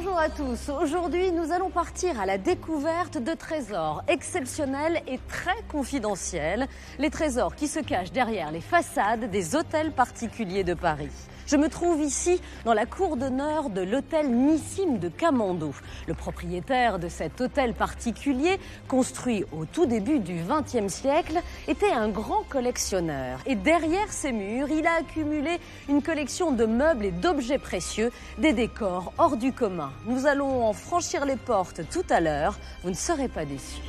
Bonjour à tous. Aujourd'hui, nous allons partir à la découverte de trésors exceptionnels et très confidentiels. Les trésors qui se cachent derrière les façades des hôtels particuliers de Paris. Je me trouve ici dans la cour d'honneur de l'hôtel Nissim de Kamando. Le propriétaire de cet hôtel particulier, construit au tout début du XXe siècle, était un grand collectionneur. Et derrière ses murs, il a accumulé une collection de meubles et d'objets précieux, des décors hors du commun. Nous allons en franchir les portes tout à l'heure. Vous ne serez pas déçus.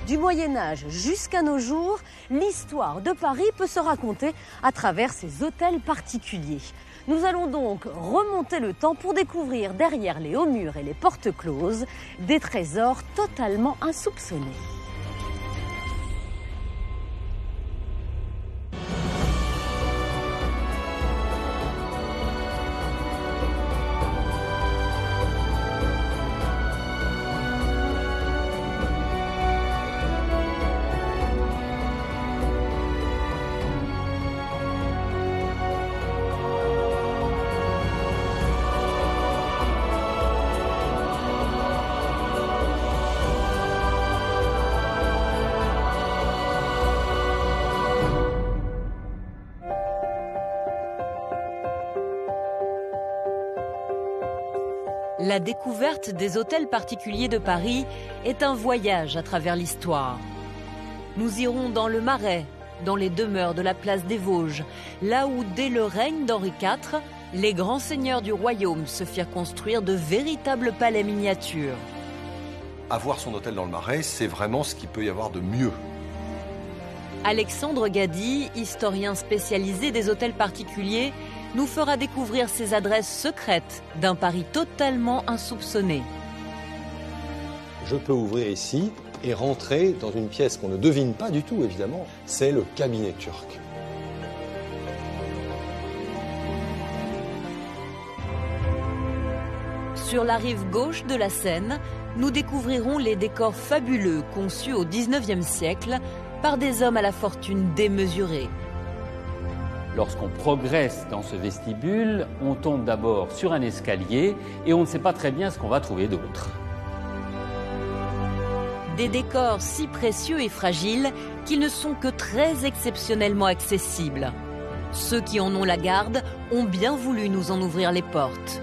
Du Moyen-Âge jusqu'à nos jours, l'histoire de Paris peut se raconter à travers ces hôtels particuliers. Nous allons donc remonter le temps pour découvrir derrière les hauts murs et les portes closes des trésors totalement insoupçonnés. La découverte des hôtels particuliers de Paris est un voyage à travers l'histoire. Nous irons dans le Marais, dans les demeures de la place des Vosges, là où, dès le règne d'Henri IV, les grands seigneurs du royaume se firent construire de véritables palais miniatures. Avoir son hôtel dans le Marais, c'est vraiment ce qu'il peut y avoir de mieux. Alexandre Gady, historien spécialisé des hôtels particuliers, nous fera découvrir ces adresses secrètes d'un Paris totalement insoupçonné. Je peux ouvrir ici et rentrer dans une pièce qu'on ne devine pas du tout, évidemment. C'est le cabinet turc. Sur la rive gauche de la Seine, nous découvrirons les décors fabuleux conçus au XIXe siècle par des hommes à la fortune démesurée. Lorsqu'on progresse dans ce vestibule, on tombe d'abord sur un escalier et on ne sait pas très bien ce qu'on va trouver d'autre. Des décors si précieux et fragiles qu'ils ne sont que très exceptionnellement accessibles. Ceux qui en ont la garde ont bien voulu nous en ouvrir les portes.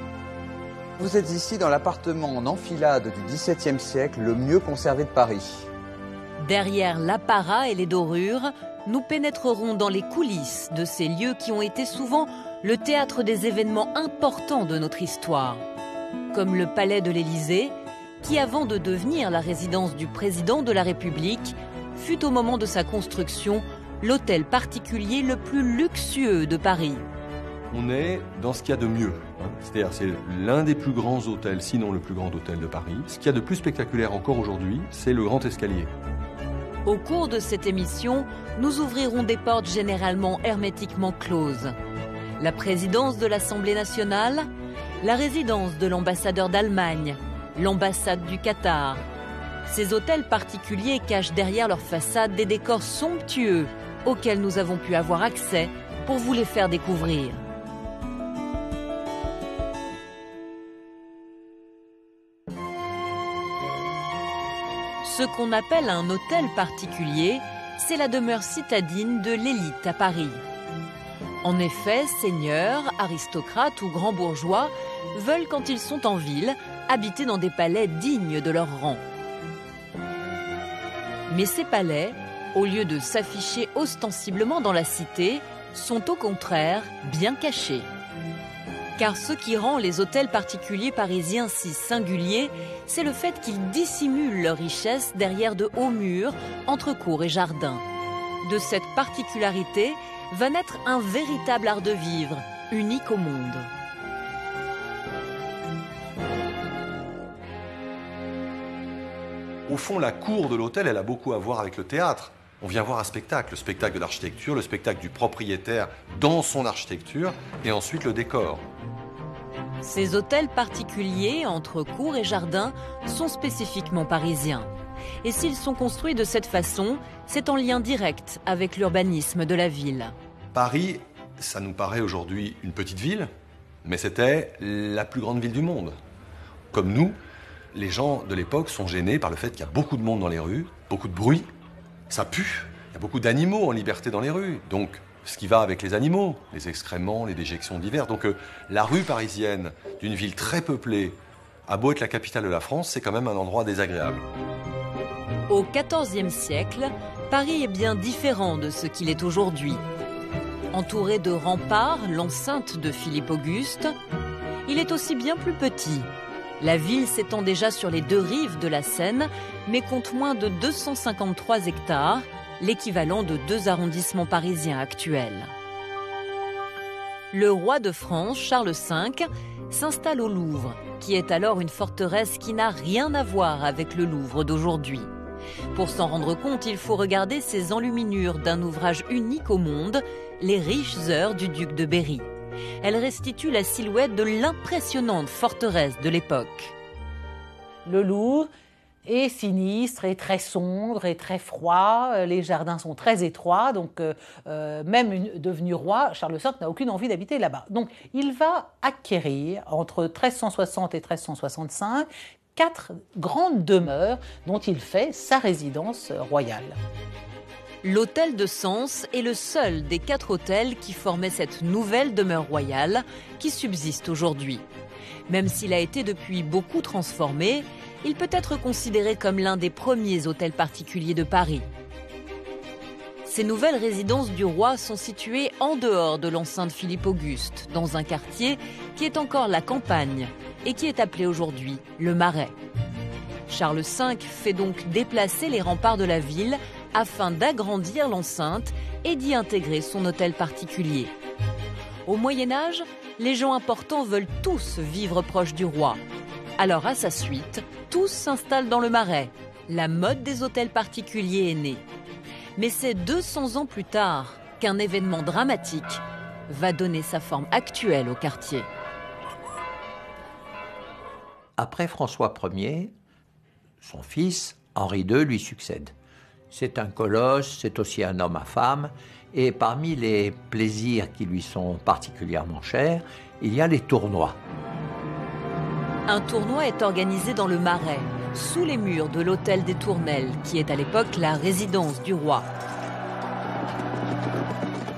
Vous êtes ici dans l'appartement en enfilade du XVIIe siècle, le mieux conservé de Paris. Derrière l'apparat et les dorures, nous pénétrerons dans les coulisses de ces lieux qui ont été souvent le théâtre des événements importants de notre histoire. Comme le palais de l'Élysée, qui avant de devenir la résidence du président de la République, fut au moment de sa construction l'hôtel particulier le plus luxueux de Paris. On est dans ce qu'il y a de mieux. C'est-à-dire c'est l'un des plus grands hôtels, sinon le plus grand hôtel de Paris. Ce qu'il y a de plus spectaculaire encore aujourd'hui, c'est le grand escalier. Au cours de cette émission, nous ouvrirons des portes généralement hermétiquement closes. La présidence de l'Assemblée nationale, la résidence de l'ambassadeur d'Allemagne, l'ambassade du Qatar. Ces hôtels particuliers cachent derrière leur façade des décors somptueux auxquels nous avons pu avoir accès pour vous les faire découvrir. Ce qu'on appelle un hôtel particulier, c'est la demeure citadine de l'élite à Paris. En effet, seigneurs, aristocrates ou grands bourgeois veulent, quand ils sont en ville, habiter dans des palais dignes de leur rang. Mais ces palais, au lieu de s'afficher ostensiblement dans la cité, sont au contraire bien cachés. Car ce qui rend les hôtels particuliers parisiens si singuliers, c'est le fait qu'ils dissimulent leur richesse derrière de hauts murs, entre cours et jardins. De cette particularité va naître un véritable art de vivre, unique au monde. Au fond, la cour de l'hôtel, elle a beaucoup à voir avec le théâtre. On vient voir un spectacle, le spectacle de l'architecture, le spectacle du propriétaire dans son architecture, et ensuite le décor. Ces hôtels particuliers, entre cours et jardins, sont spécifiquement parisiens. Et s'ils sont construits de cette façon, c'est en lien direct avec l'urbanisme de la ville. Paris, ça nous paraît aujourd'hui une petite ville, mais c'était la plus grande ville du monde. Comme nous, les gens de l'époque sont gênés par le fait qu'il y a beaucoup de monde dans les rues, beaucoup de bruit, ça pue, il y a beaucoup d'animaux en liberté dans les rues. Donc, ce qui va avec les animaux, les excréments, les déjections divers. Donc, la rue parisienne d'une ville très peuplée, a beau être la capitale de la France, c'est quand même un endroit désagréable. Au XIVe siècle, Paris est bien différent de ce qu'il est aujourd'hui. Entouré de remparts, l'enceinte de Philippe Auguste, il est aussi bien plus petit. La ville s'étend déjà sur les deux rives de la Seine, mais compte moins de 253 hectares, l'équivalent de 2 arrondissements parisiens actuels. Le roi de France, Charles V, s'installe au Louvre, qui est alors une forteresse qui n'a rien à voir avec le Louvre d'aujourd'hui. Pour s'en rendre compte, il faut regarder ces enluminures d'un ouvrage unique au monde, Les riches heures du duc de Berry. Elles restituent la silhouette de l'impressionnante forteresse de l'époque. Le Louvre est sinistre, est très sombre, est très froid. Les jardins sont très étroits, donc même devenu roi, Charles V n'a aucune envie d'habiter là-bas. Donc il va acquérir, entre 1360 et 1365, 4 grandes demeures dont il fait sa résidence royale. L'hôtel de Sens est le seul des 4 hôtels qui formaient cette nouvelle demeure royale qui subsiste aujourd'hui. Même s'il a été depuis beaucoup transformé, il peut être considéré comme l'un des premiers hôtels particuliers de Paris. Ces nouvelles résidences du roi sont situées en dehors de l'enceinte Philippe Auguste, dans un quartier qui est encore la campagne et qui est appelé aujourd'hui le Marais. Charles V fait donc déplacer les remparts de la ville afin d'agrandir l'enceinte et d'y intégrer son hôtel particulier. Au Moyen-Âge, les gens importants veulent tous vivre proches du roi. Alors à sa suite, tous s'installent dans le Marais. La mode des hôtels particuliers est née. Mais c'est 200 ans plus tard qu'un événement dramatique va donner sa forme actuelle au quartier. Après François Ier, son fils, Henri II, lui succède. C'est un colosse, c'est aussi un homme à femme, et parmi les plaisirs qui lui sont particulièrement chers, il y a les tournois. Un tournoi est organisé dans le Marais, sous les murs de l'hôtel des Tournelles, qui est à l'époque la résidence du roi.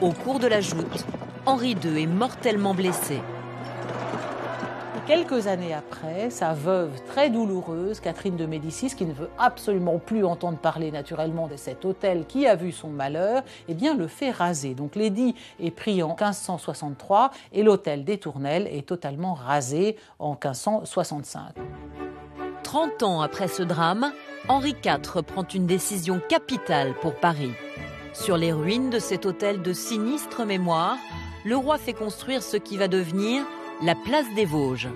Au cours de la joute, Henri II est mortellement blessé. Quelques années après, sa veuve très douloureuse, Catherine de Médicis, qui ne veut absolument plus entendre parler naturellement de cet hôtel qui a vu son malheur, eh bien le fait raser. Donc l'édit est pris en 1563 et l'hôtel des Tournelles est totalement rasé en 1565. 30 ans après ce drame, Henri IV prend une décision capitale pour Paris. Sur les ruines de cet hôtel de sinistre mémoire, le roi fait construire ce qui va devenir la place des Vosges.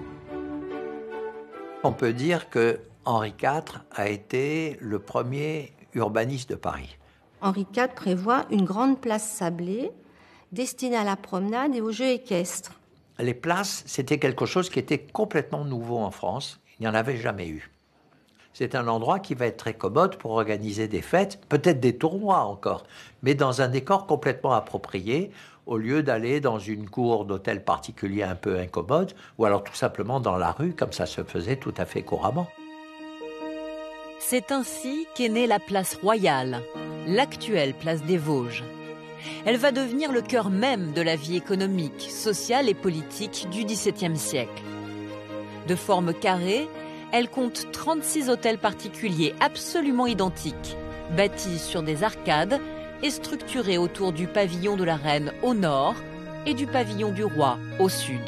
On peut dire que Henri IV a été le premier urbaniste de Paris. Henri IV prévoit une grande place sablée destinée à la promenade et aux jeux équestres. Les places, c'était quelque chose qui était complètement nouveau en France. Il n'y en avait jamais eu. C'est un endroit qui va être très commode pour organiser des fêtes, peut-être des tournois encore, mais dans un décor complètement approprié, au lieu d'aller dans une cour d'hôtel particulier un peu incommode, ou alors tout simplement dans la rue, comme ça se faisait tout à fait couramment. C'est ainsi qu'est née la place royale, l'actuelle place des Vosges. Elle va devenir le cœur même de la vie économique, sociale et politique du XVIIe siècle. De forme carrée, elle compte 36 hôtels particuliers absolument identiques, bâtis sur des arcades et structurés autour du pavillon de la reine au nord et du pavillon du roi au sud.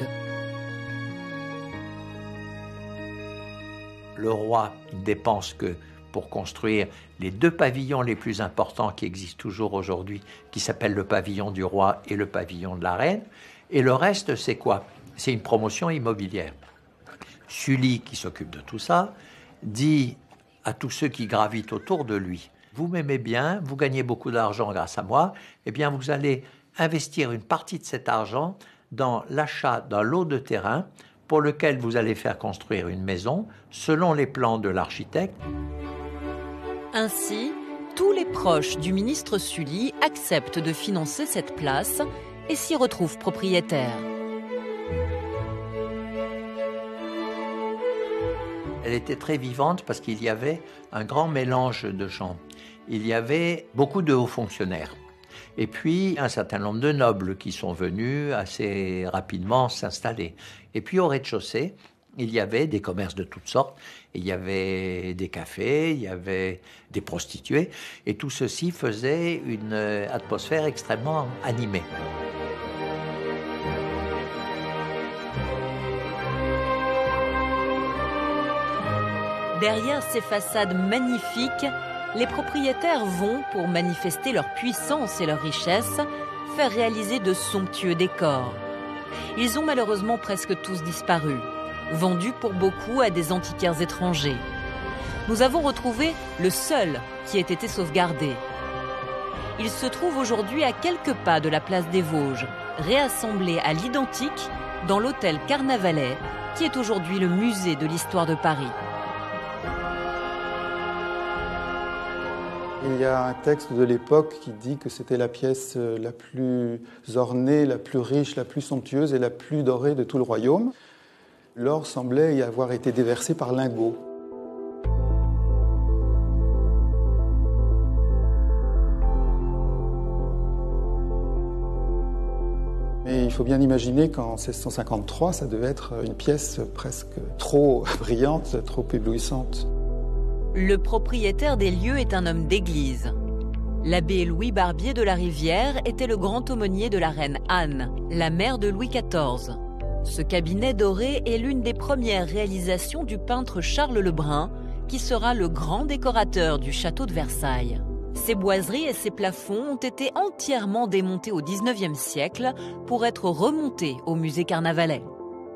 Le roi ne dépense que pour construire les 2 pavillons les plus importants qui existent toujours aujourd'hui, qui s'appellent le pavillon du roi et le pavillon de la reine. Et le reste, c'est quoi? C'est une promotion immobilière. Sully, qui s'occupe de tout ça, dit à tous ceux qui gravitent autour de lui: vous m'aimez bien, vous gagnez beaucoup d'argent grâce à moi, eh bien vous allez investir une partie de cet argent dans l'achat d'un lot de terrain pour lequel vous allez faire construire une maison selon les plans de l'architecte. Ainsi, tous les proches du ministre Sully acceptent de financer cette place et s'y retrouvent propriétaires. Elle était très vivante parce qu'il y avait un grand mélange de gens. Il y avait beaucoup de hauts fonctionnaires. Et puis, un certain nombre de nobles qui sont venus assez rapidement s'installer. Et puis, au rez-de-chaussée, il y avait des commerces de toutes sortes. Il y avait des cafés, il y avait des prostituées. Et tout ceci faisait une atmosphère extrêmement animée. Derrière ces façades magnifiques, les propriétaires vont, pour manifester leur puissance et leur richesse, faire réaliser de somptueux décors. Ils ont malheureusement presque tous disparu, vendus pour beaucoup à des antiquaires étrangers. Nous avons retrouvé le seul qui ait été sauvegardé. Il se trouve aujourd'hui à quelques pas de la place des Vosges, réassemblé à l'identique dans l'hôtel Carnavalet, qui est aujourd'hui le musée de l'histoire de Paris. Il y a un texte de l'époque qui dit que c'était la pièce la plus ornée, la plus riche, la plus somptueuse et la plus dorée de tout le royaume. L'or semblait y avoir été déversé par lingots. Mais il faut bien imaginer qu'en 1653, ça devait être une pièce presque trop brillante, trop éblouissante. Le propriétaire des lieux est un homme d'église. L'abbé Louis Barbier de la Rivière était le grand aumônier de la reine Anne, la mère de Louis XIV. Ce cabinet doré est l'une des premières réalisations du peintre Charles Lebrun, qui sera le grand décorateur du château de Versailles. Ses boiseries et ses plafonds ont été entièrement démontés au XIXe siècle pour être remontés au musée Carnavalet.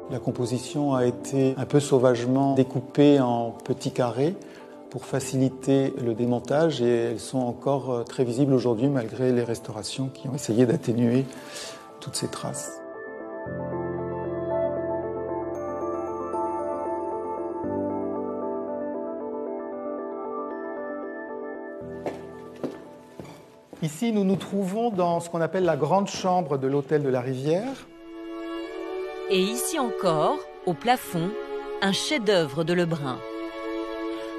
La composition a été un peu sauvagement découpée en petits carrés pour faciliter le démontage et elles sont encore très visibles aujourd'hui malgré les restaurations qui ont essayé d'atténuer toutes ces traces. Ici, nous nous trouvons dans ce qu'on appelle la grande chambre de l'hôtel de la Rivière. Et ici encore, au plafond, un chef-d'œuvre de Lebrun.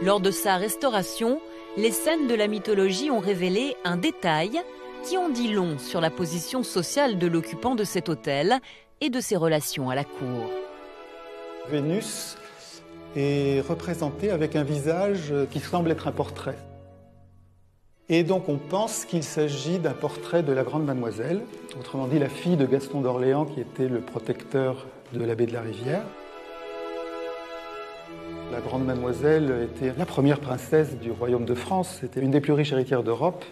Lors de sa restauration, les scènes de la mythologie ont révélé un détail qui en dit long sur la position sociale de l'occupant de cet hôtel et de ses relations à la cour. Vénus est représentée avec un visage qui semble être un portrait. Et donc on pense qu'il s'agit d'un portrait de la Grande Mademoiselle, autrement dit la fille de Gaston d'Orléans qui était le protecteur de l'abbé de la Rivière. La Grande Mademoiselle était la première princesse du royaume de France, c'était une des plus riches héritières d'Europe.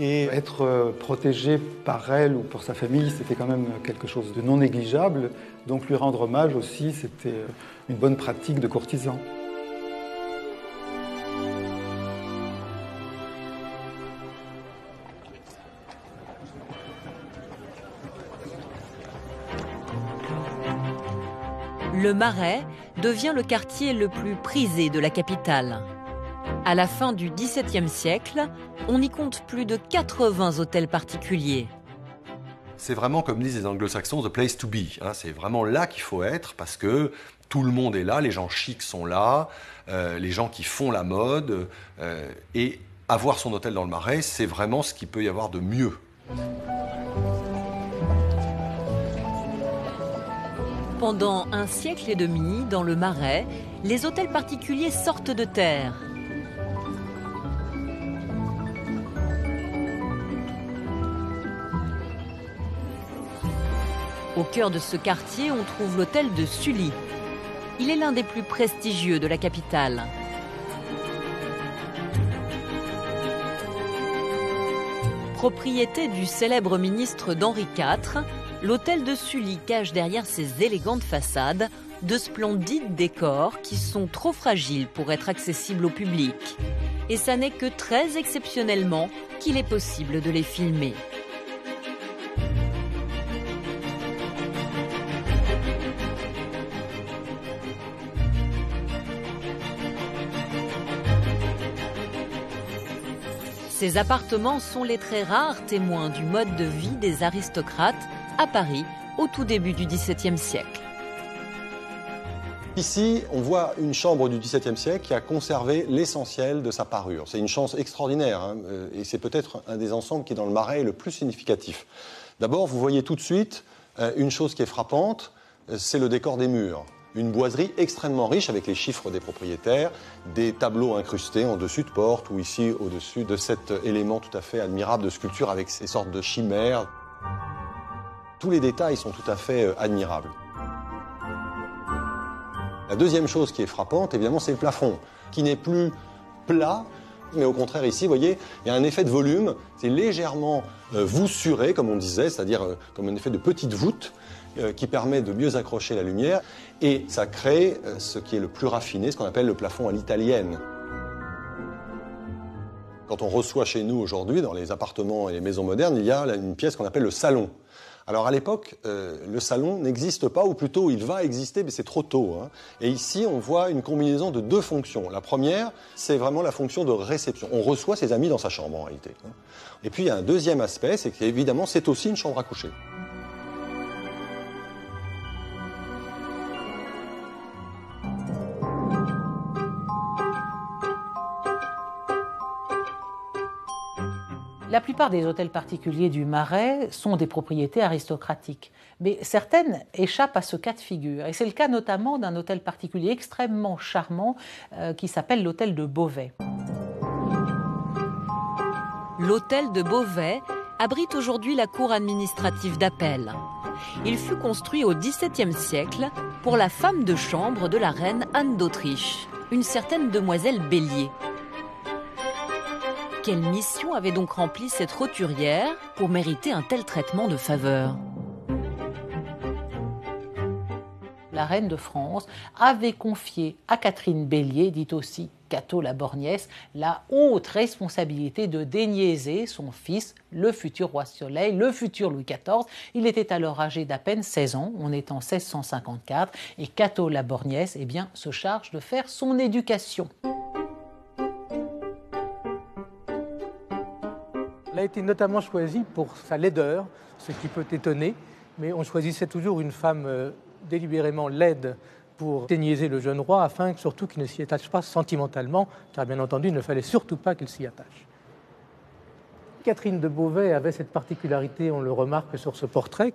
Et être protégée par elle ou par sa famille, c'était quand même quelque chose de non négligeable. Donc lui rendre hommage aussi, c'était une bonne pratique de courtisan. Le Marais devient le quartier le plus prisé de la capitale. À la fin du XVIIe siècle, on y compte plus de 80 hôtels particuliers. C'est vraiment, comme disent les anglo-saxons, the place to be. C'est vraiment là qu'il faut être parce que tout le monde est là, les gens chics sont là, les gens qui font la mode. Et avoir son hôtel dans le Marais, c'est vraiment ce qu'il peut y avoir de mieux. Pendant un siècle et demi, dans le Marais, les hôtels particuliers sortent de terre. Au cœur de ce quartier, on trouve l'hôtel de Sully. Il est l'un des plus prestigieux de la capitale. Propriété du célèbre ministre d'Henri IV, l'hôtel de Sully cache derrière ses élégantes façades de splendides décors qui sont trop fragiles pour être accessibles au public. Et ça n'est que très exceptionnellement qu'il est possible de les filmer. Ces appartements sont les très rares témoins du mode de vie des aristocrates à Paris au tout début du XVIIe siècle. Ici, on voit une chambre du XVIIe siècle qui a conservé l'essentiel de sa parure. C'est une chance extraordinaire, hein, et c'est peut-être un des ensembles qui, dans le Marais, est le plus significatif. D'abord, vous voyez tout de suite une chose qui est frappante, c'est le décor des murs. Une boiserie extrêmement riche avec les chiffres des propriétaires, des tableaux incrustés en dessus de porte ou ici au-dessus de cet élément tout à fait admirable de sculpture avec ces sortes de chimères. Tous les détails sont tout à fait admirables. La deuxième chose qui est frappante, évidemment, c'est le plafond, qui n'est plus plat, mais au contraire ici, vous voyez, il y a un effet de volume, c'est légèrement voussuré, comme on disait, c'est-à-dire comme un effet de petite voûte, qui permet de mieux accrocher la lumière, et ça crée ce qui est le plus raffiné, ce qu'on appelle le plafond à l'italienne. Quand on reçoit chez nous aujourd'hui, dans les appartements et les maisons modernes, il y a une pièce qu'on appelle le salon. Alors à l'époque, le salon n'existe pas, ou plutôt il va exister, mais c'est trop tôt, hein. Et ici, on voit une combinaison de deux fonctions. La première, c'est vraiment la fonction de réception. On reçoit ses amis dans sa chambre, en réalité. Et puis il y a un deuxième aspect, c'est qu'évidemment, c'est aussi une chambre à coucher. La plupart des hôtels particuliers du Marais sont des propriétés aristocratiques, mais certaines échappent à ce cas de figure. Et c'est le cas notamment d'un hôtel particulier extrêmement charmant qui s'appelle l'hôtel de Beauvais. L'hôtel de Beauvais abrite aujourd'hui la cour administrative d'appel. Il fut construit au XVIIe siècle pour la femme de chambre de la reine Anne d'Autriche, une certaine demoiselle Bélier. Quelle mission avait donc rempli cette roturière pour mériter un tel traitement de faveur ? La reine de France avait confié à Catherine Bélier, dite aussi Cato la Borgnesse, la haute responsabilité de déniaiser son fils, le futur roi Soleil, le futur Louis XIV. Il était alors âgé d'à peine 16 ans, on est en 1654, et Cato la Borgnesse se charge de faire son éducation. Elle a été notamment choisie pour sa laideur, ce qui peut étonner, mais on choisissait toujours une femme délibérément laide pour déniaiser le jeune roi, afin surtout qu'il ne s'y attache pas sentimentalement, car bien entendu, il ne fallait surtout pas qu'il s'y attache. Catherine de Beauvais avait cette particularité, on le remarque sur ce portrait,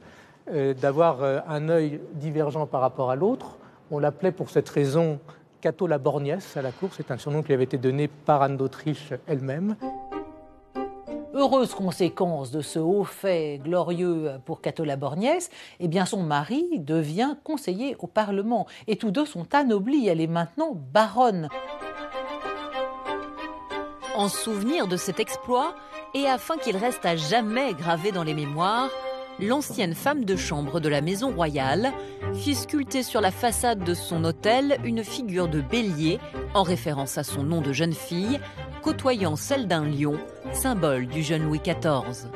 d'avoir un œil divergent par rapport à l'autre. On l'appelait pour cette raison Cato la Borgnesse à la cour, c'est un surnom qui lui avait été donné par Anne d'Autriche elle-même. Heureuse conséquence de ce haut fait glorieux pour Cato la Borgnesse, son mari devient conseiller au Parlement. Et tous deux sont anoblis, elle est maintenant baronne. En souvenir de cet exploit, et afin qu'il reste à jamais gravé dans les mémoires, l'ancienne femme de chambre de la maison royale fit sculpter sur la façade de son hôtel une figure de bélier, en référence à son nom de jeune fille, côtoyant celle d'un lion, symbole du jeune Louis XIV.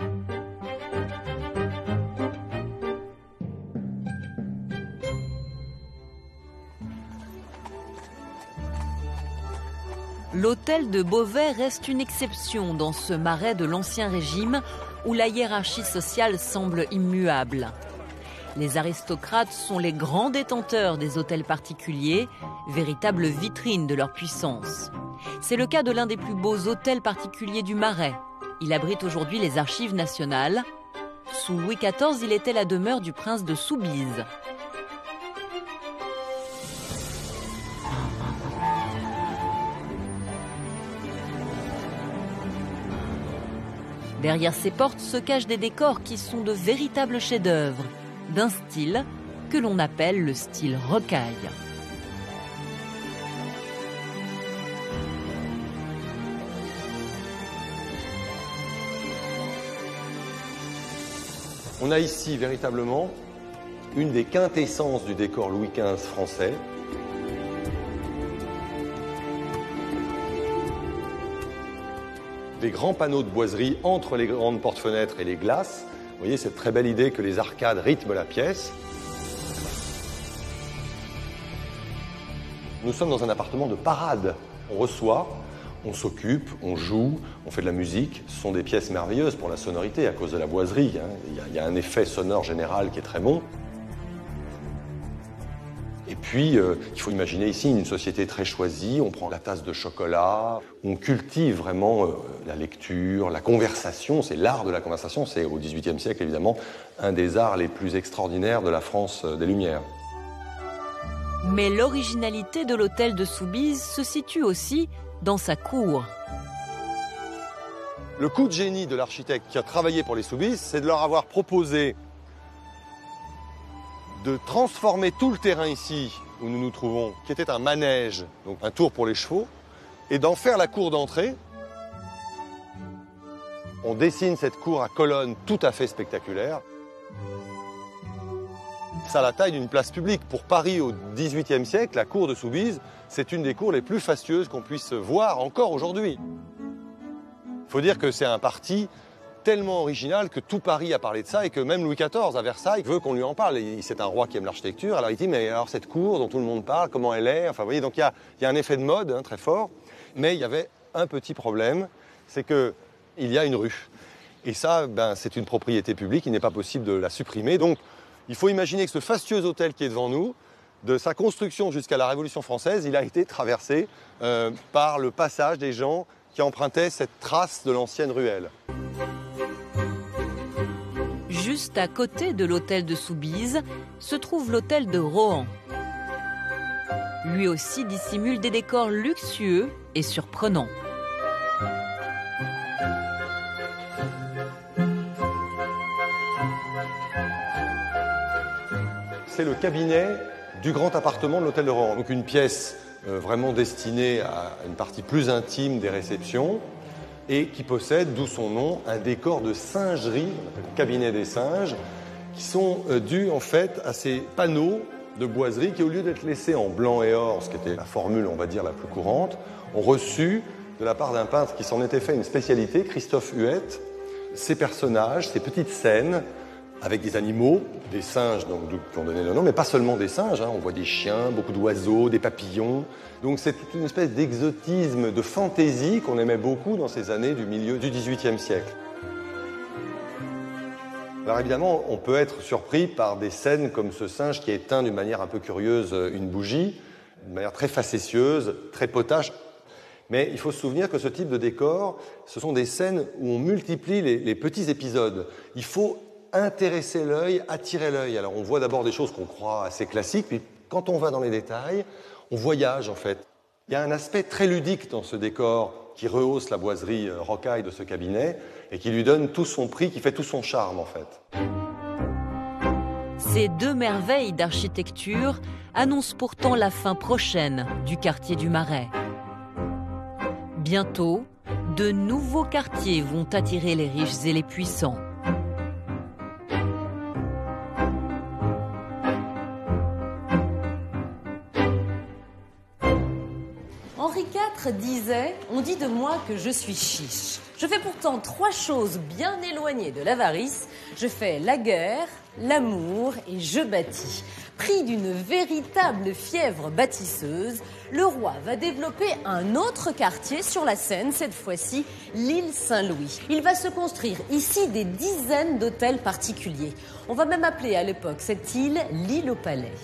L'hôtel de Beauvais reste une exception dans ce Marais de l'Ancien Régime où la hiérarchie sociale semble immuable. Les aristocrates sont les grands détenteurs des hôtels particuliers, véritables vitrines de leur puissance. C'est le cas de l'un des plus beaux hôtels particuliers du Marais. Il abrite aujourd'hui les archives nationales. Sous Louis XIV, il était la demeure du prince de Soubise. Derrière ces portes se cachent des décors qui sont de véritables chefs-d'œuvre, d'un style que l'on appelle le style rocaille. On a ici véritablement une des quintessences du décor Louis XV français. Des grands panneaux de boiserie entre les grandes portes-fenêtres et les glaces. Vous voyez cette très belle idée que les arcades rythment la pièce. Nous sommes dans un appartement de parade. On reçoit, on s'occupe, on joue, on fait de la musique. Ce sont des pièces merveilleuses pour la sonorité à cause de la boiserie. Il y a un effet sonore général qui est très bon. Et puis, il faut imaginer ici une société très choisie. On prend la tasse de chocolat, on cultive vraiment la lecture, la conversation. C'est l'art de la conversation. C'est au XVIIIe siècle, évidemment, un des arts les plus extraordinaires de la France des Lumières. Mais l'originalité de l'hôtel de Soubise se situe aussi dans sa cour. Le coup de génie de l'architecte qui a travaillé pour les Soubise, c'est de leur avoir proposé de transformer tout le terrain ici où nous nous trouvons, qui était un manège, donc un tour pour les chevaux, et d'en faire la cour d'entrée. On dessine cette cour à colonnes tout à fait spectaculaire. Ça a la taille d'une place publique. Pour Paris au XVIIIe siècle, la cour de Soubise, c'est une des cours les plus fastueuses qu'on puisse voir encore aujourd'hui. Il faut dire que c'est un parti tellement original que tout Paris a parlé de ça et que même Louis XIV à Versailles veut qu'on lui en parle. C'est un roi qui aime l'architecture, alors il dit mais alors cette cour dont tout le monde parle, comment elle est? Enfin vous voyez, donc il y a un effet de mode très fort, mais il y avait un petit problème, c'est qu'il y a une rue. Et ça, c'est une propriété publique, il n'est pas possible de la supprimer. Donc il faut imaginer que ce fastueux hôtel qui est devant nous, de sa construction jusqu'à la Révolution française, il a été traversé par le passage des gens qui empruntaient cette trace de l'ancienne ruelle. Juste à côté de l'hôtel de Soubise se trouve l'hôtel de Rohan. Lui aussi dissimule des décors luxueux et surprenants. C'est le cabinet du grand appartement de l'hôtel de Rohan. Donc une pièce vraiment destinée à une partie plus intime des réceptions et qui possède, d'où son nom, un décor de singerie, on appelle le cabinet des singes, qui sont dus en fait à ces panneaux de boiserie qui, au lieu d'être laissés en blanc et or, ce qui était la formule, on va dire, la plus courante, ont reçu, de la part d'un peintre qui s'en était fait une spécialité, Christophe Huette, ces personnages, ces petites scènes, avec des animaux, des singes donc, qui ont donné le nom, mais pas seulement des singes, on voit des chiens, beaucoup d'oiseaux, des papillons. Donc c'est toute une espèce d'exotisme, de fantaisie qu'on aimait beaucoup dans ces années du milieu du XVIIIe siècle. Alors évidemment, on peut être surpris par des scènes comme ce singe qui éteint d'une manière un peu curieuse une bougie, d'une manière très facétieuse, très potache. Mais il faut se souvenir que ce type de décor, ce sont des scènes où on multiplie les petits épisodes. Il faut intéresser l'œil, attirer l'œil. Alors on voit d'abord des choses qu'on croit assez classiques, puis quand on va dans les détails, on voyage en fait. Il y a un aspect très ludique dans ce décor qui rehausse la boiserie rocaille de ce cabinet et qui lui donne tout son prix, qui fait tout son charme en fait. Ces deux merveilles d'architecture annoncent pourtant la fin prochaine du quartier du Marais. Bientôt, de nouveaux quartiers vont attirer les riches et les puissants. Henri IV disait « On dit de moi que je suis chiche. Je fais pourtant 3 choses bien éloignées de l'avarice. Je fais la guerre, l'amour et je bâtis. » Pris d'une véritable fièvre bâtisseuse, le roi va développer un autre quartier sur la Seine, cette fois-ci l'île Saint-Louis. Il va se construire ici des dizaines d'hôtels particuliers. On va même appeler à l'époque cette île l'île au Palais.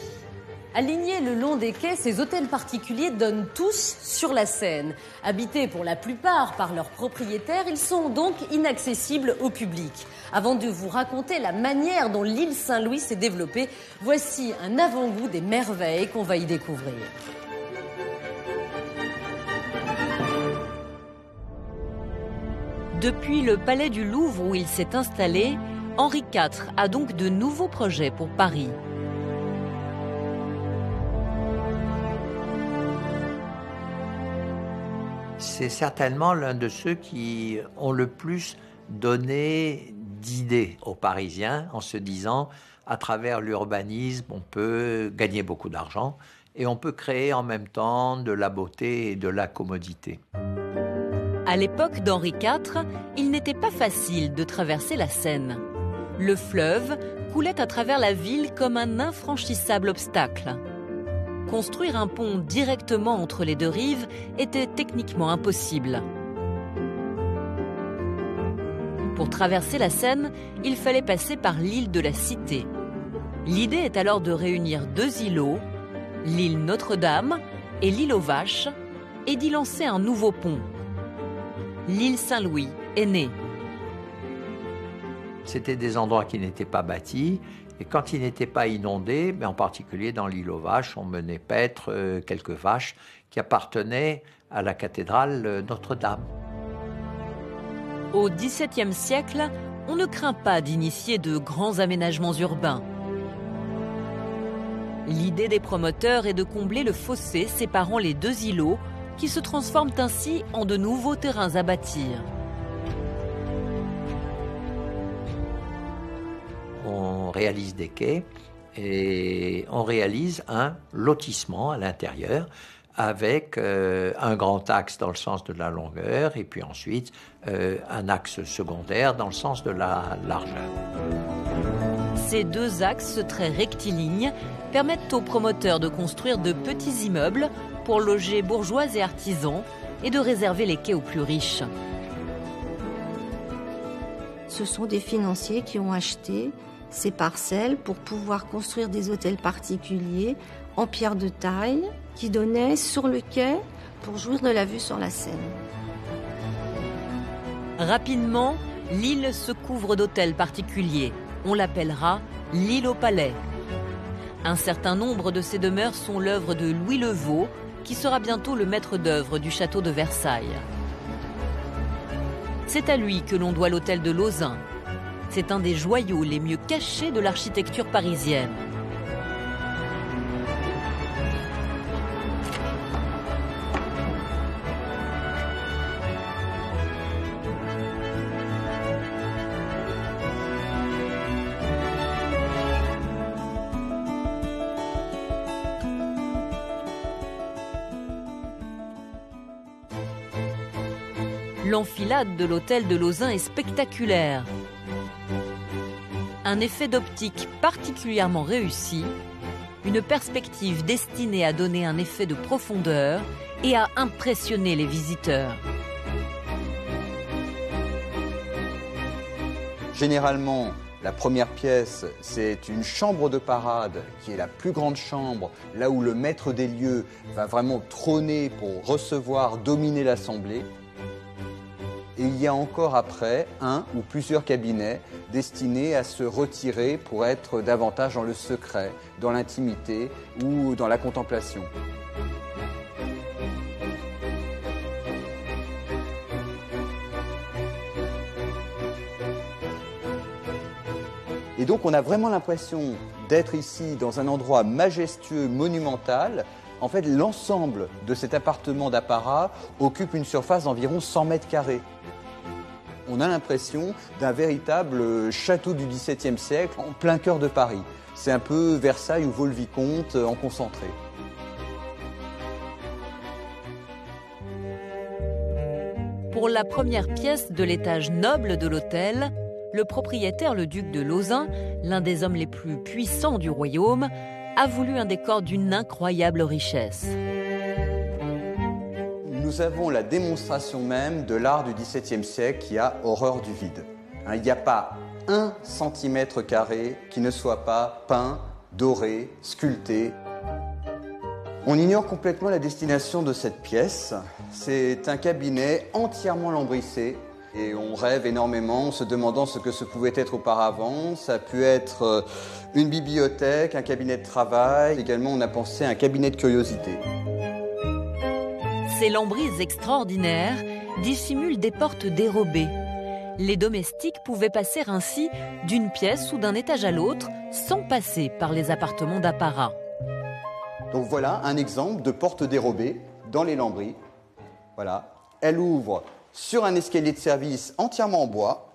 Alignés le long des quais, ces hôtels particuliers donnent tous sur la Seine. Habités pour la plupart par leurs propriétaires, ils sont donc inaccessibles au public. Avant de vous raconter la manière dont l'île Saint-Louis s'est développée, voici un avant-goût des merveilles qu'on va y découvrir. Depuis le palais du Louvre où il s'est installé, Henri IV a donc de nouveaux projets pour Paris. C'est certainement l'un de ceux qui ont le plus donné d'idées aux Parisiens en se disant, à travers l'urbanisme, on peut gagner beaucoup d'argent et on peut créer en même temps de la beauté et de la commodité. À l'époque d'Henri IV, il n'était pas facile de traverser la Seine. Le fleuve coulait à travers la ville comme un infranchissable obstacle. Construire un pont directement entre les deux rives était techniquement impossible. Pour traverser la Seine, il fallait passer par l'île de la Cité. L'idée est alors de réunir 2 îlots, l'île Notre-Dame et l'île aux Vaches, et d'y lancer un nouveau pont. L'île Saint-Louis est née. C'était des endroits qui n'étaient pas bâtis, et quand ils n'étaient pas inondés, en particulier dans l'île aux Vaches, on menait paître quelques vaches qui appartenaient à la cathédrale Notre-Dame. Au XVIIe siècle, on ne craint pas d'initier de grands aménagements urbains. L'idée des promoteurs est de combler le fossé séparant les deux îlots qui se transforment ainsi en de nouveaux terrains à bâtir. On réalise des quais et on réalise un lotissement à l'intérieur avec un grand axe dans le sens de la longueur et puis ensuite un axe secondaire dans le sens de la largeur. Ces deux axes très rectilignes permettent aux promoteurs de construire de petits immeubles pour loger bourgeois et artisans et de réserver les quais aux plus riches. Ce sont des financiers qui ont acheté ces parcelles pour pouvoir construire des hôtels particuliers en pierre de taille qui donnaient sur le quai pour jouir de la vue sur la Seine. Rapidement, l'île se couvre d'hôtels particuliers. On l'appellera l'île au Palais. Un certain nombre de ces demeures sont l'œuvre de Louis le Vau, qui sera bientôt le maître d'œuvre du château de Versailles. C'est à lui que l'on doit l'hôtel de Lauzun. C'est un des joyaux les mieux cachés de l'architecture parisienne. L'enfilade de l'hôtel de Lauzun est spectaculaire. Un effet d'optique particulièrement réussi, une perspective destinée à donner un effet de profondeur et à impressionner les visiteurs. Généralement, la première pièce, c'est une chambre de parade qui est la plus grande chambre, là où le maître des lieux va vraiment trôner pour recevoir, dominer l'assemblée. Et il y a encore après un ou plusieurs cabinets destinés à se retirer pour être davantage dans le secret, dans l'intimité ou dans la contemplation. Et donc on a vraiment l'impression d'être ici dans un endroit majestueux, monumental. En fait, l'ensemble de cet appartement d'apparat occupe une surface d'environ 100 mètres carrés. On a l'impression d'un véritable château du XVIIe siècle en plein cœur de Paris. C'est un peu Versailles ou Vaux-le-Vicomte en concentré. Pour la première pièce de l'étage noble de l'hôtel, le propriétaire, le duc de Lauzun, l'un des hommes les plus puissants du royaume, a voulu un décor d'une incroyable richesse. Nous avons la démonstration même de l'art du XVIIe siècle qui a horreur du vide. Il n'y a pas 1 cm² qui ne soit pas peint, doré, sculpté. On ignore complètement la destination de cette pièce. C'est un cabinet entièrement lambrissé. Et on rêve énormément en se demandant ce que ce pouvait être auparavant. Ça a pu être une bibliothèque, un cabinet de travail. Également, on a pensé à un cabinet de curiosité. Ces lambrises extraordinaires dissimulent des portes dérobées. Les domestiques pouvaient passer ainsi d'une pièce ou d'un étage à l'autre sans passer par les appartements d'apparat. Donc voilà un exemple de porte dérobée dans les lambris. Voilà, elle ouvre sur un escalier de service entièrement en bois.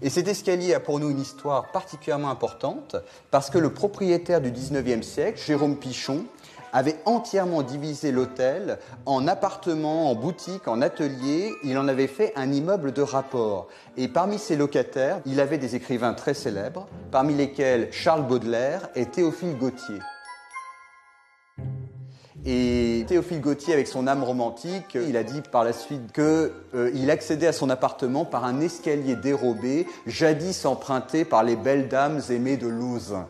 Et cet escalier a pour nous une histoire particulièrement importante parce que le propriétaire du XIXe siècle, Jérôme Pichon, avait entièrement divisé l'hôtel en appartements, en boutiques, en ateliers. Il en avait fait un immeuble de rapport. Et parmi ses locataires, il avait des écrivains très célèbres, parmi lesquels Charles Baudelaire et Théophile Gautier. Et Théophile Gautier, avec son âme romantique, il a dit par la suite qu'il accédait à son appartement par un escalier dérobé, jadis emprunté par les belles dames aimées de Lauzun.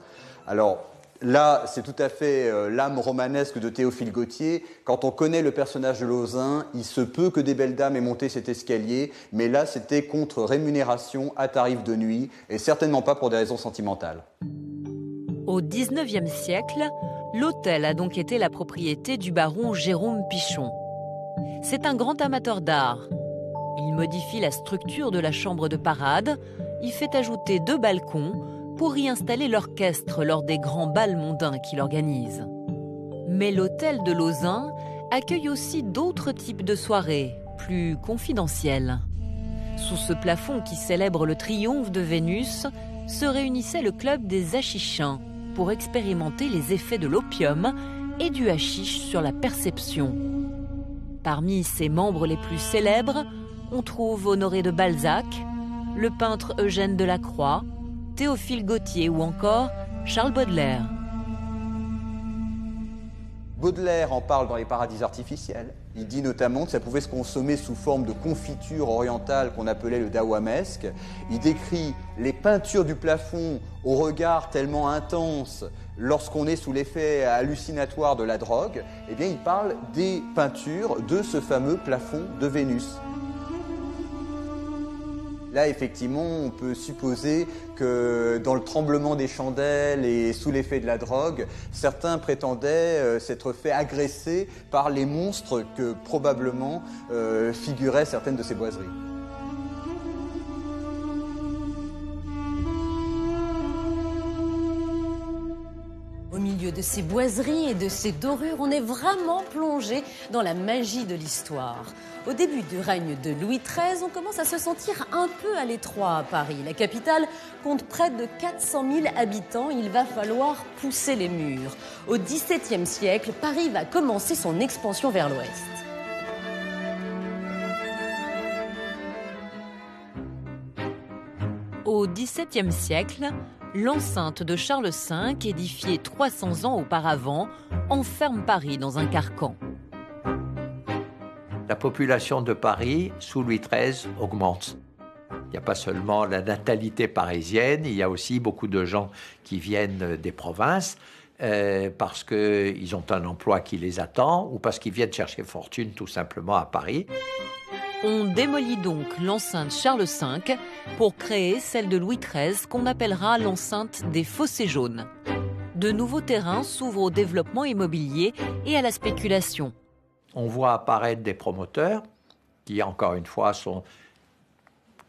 Alors, Là, c'est tout à fait l'âme romanesque de Théophile Gautier. Quand on connaît le personnage de Lauzun, il se peut que des belles dames aient monté cet escalier, mais là, c'était contre rémunération à tarif de nuit, et certainement pas pour des raisons sentimentales. Au XIXe siècle, l'hôtel a donc été la propriété du baron Jérôme Pichon. C'est un grand amateur d'art. Il modifie la structure de la chambre de parade, y fait ajouter 2 balcons pour y installer l'orchestre lors des grands bals mondains qu'il organise. Mais l'hôtel de Lauzun accueille aussi d'autres types de soirées, plus confidentielles. Sous ce plafond qui célèbre le triomphe de Vénus, se réunissait le club des hachichins pour expérimenter les effets de l'opium et du hashish sur la perception. Parmi ses membres les plus célèbres, on trouve Honoré de Balzac, le peintre Eugène Delacroix, Théophile Gautier ou encore Charles Baudelaire. Baudelaire en parle dans Les Paradis artificiels. Il dit notamment que ça pouvait se consommer sous forme de confiture orientale qu'on appelait le dawamesque. Il décrit les peintures du plafond au regard tellement intense lorsqu'on est sous l'effet hallucinatoire de la drogue. Eh bien, il parle des peintures de ce fameux plafond de Vénus. Là, effectivement, on peut supposer que dans le tremblement des chandelles et sous l'effet de la drogue, certains prétendaient s'être fait agresser par les monstres que probablement figuraient certaines de ces boiseries. Au milieu de ces boiseries et de ces dorures, on est vraiment plongé dans la magie de l'histoire. Au début du règne de Louis XIII, on commence à se sentir un peu à l'étroit à Paris. La capitale compte près de 400 000 habitants, il va falloir pousser les murs. Au XVIIe siècle, Paris va commencer son expansion vers l'ouest. Au XVIIe siècle, l'enceinte de Charles V, édifiée 300 ans auparavant, enferme Paris dans un carcan. La population de Paris, sous Louis XIII, augmente. Il n'y a pas seulement la natalité parisienne, il y a aussi beaucoup de gens qui viennent des provinces parce qu'ils ont un emploi qui les attend ou parce qu'ils viennent chercher fortune tout simplement à Paris. On démolit donc l'enceinte Charles V pour créer celle de Louis XIII qu'on appellera l'enceinte des Fossés jaunes. De nouveaux terrains s'ouvrent au développement immobilier et à la spéculation. On voit apparaître des promoteurs qui, encore une fois, sont,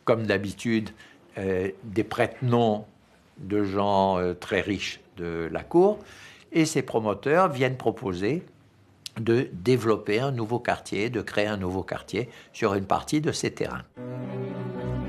comme d'habitude, des prête-noms de gens très riches de la cour. Et ces promoteurs viennent proposer de développer un nouveau quartier, de créer un nouveau quartier sur une partie de ces terrains.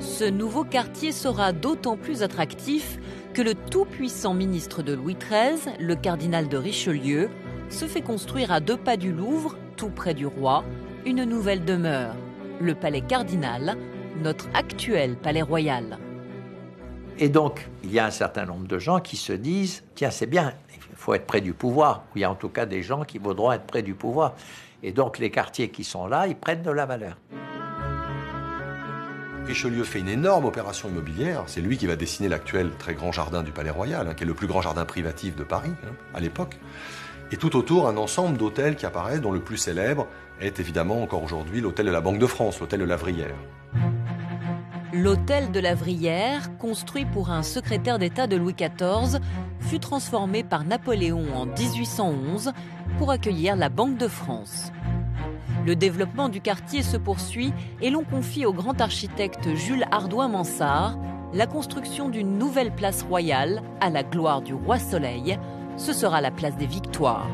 Ce nouveau quartier sera d'autant plus attractif que le tout-puissant ministre de Louis XIII, le cardinal de Richelieu, se fait construire à 2 pas du Louvre, tout près du roi, une nouvelle demeure, le palais cardinal, notre actuel palais royal. Et donc, il y a un certain nombre de gens qui se disent « Tiens, c'est bien, il faut être près du pouvoir ». Il y a en tout cas des gens qui voudront être près du pouvoir. Et donc, les quartiers qui sont là, ils prennent de la valeur. Richelieu fait une énorme opération immobilière. C'est lui qui va dessiner l'actuel très grand jardin du Palais Royal, qui est le plus grand jardin privatif de Paris, à l'époque. Et tout autour, un ensemble d'hôtels qui apparaissent, dont le plus célèbre est évidemment encore aujourd'hui l'hôtel de la Banque de France, l'hôtel de Lavrière. L'hôtel de Lavrière, construit pour un secrétaire d'État de Louis XIV, fut transformé par Napoléon en 1811 pour accueillir la Banque de France. Le développement du quartier se poursuit et l'on confie au grand architecte Jules Hardouin-Mansart la construction d'une nouvelle place royale à la gloire du roi Soleil. Ce sera la place des Victoires.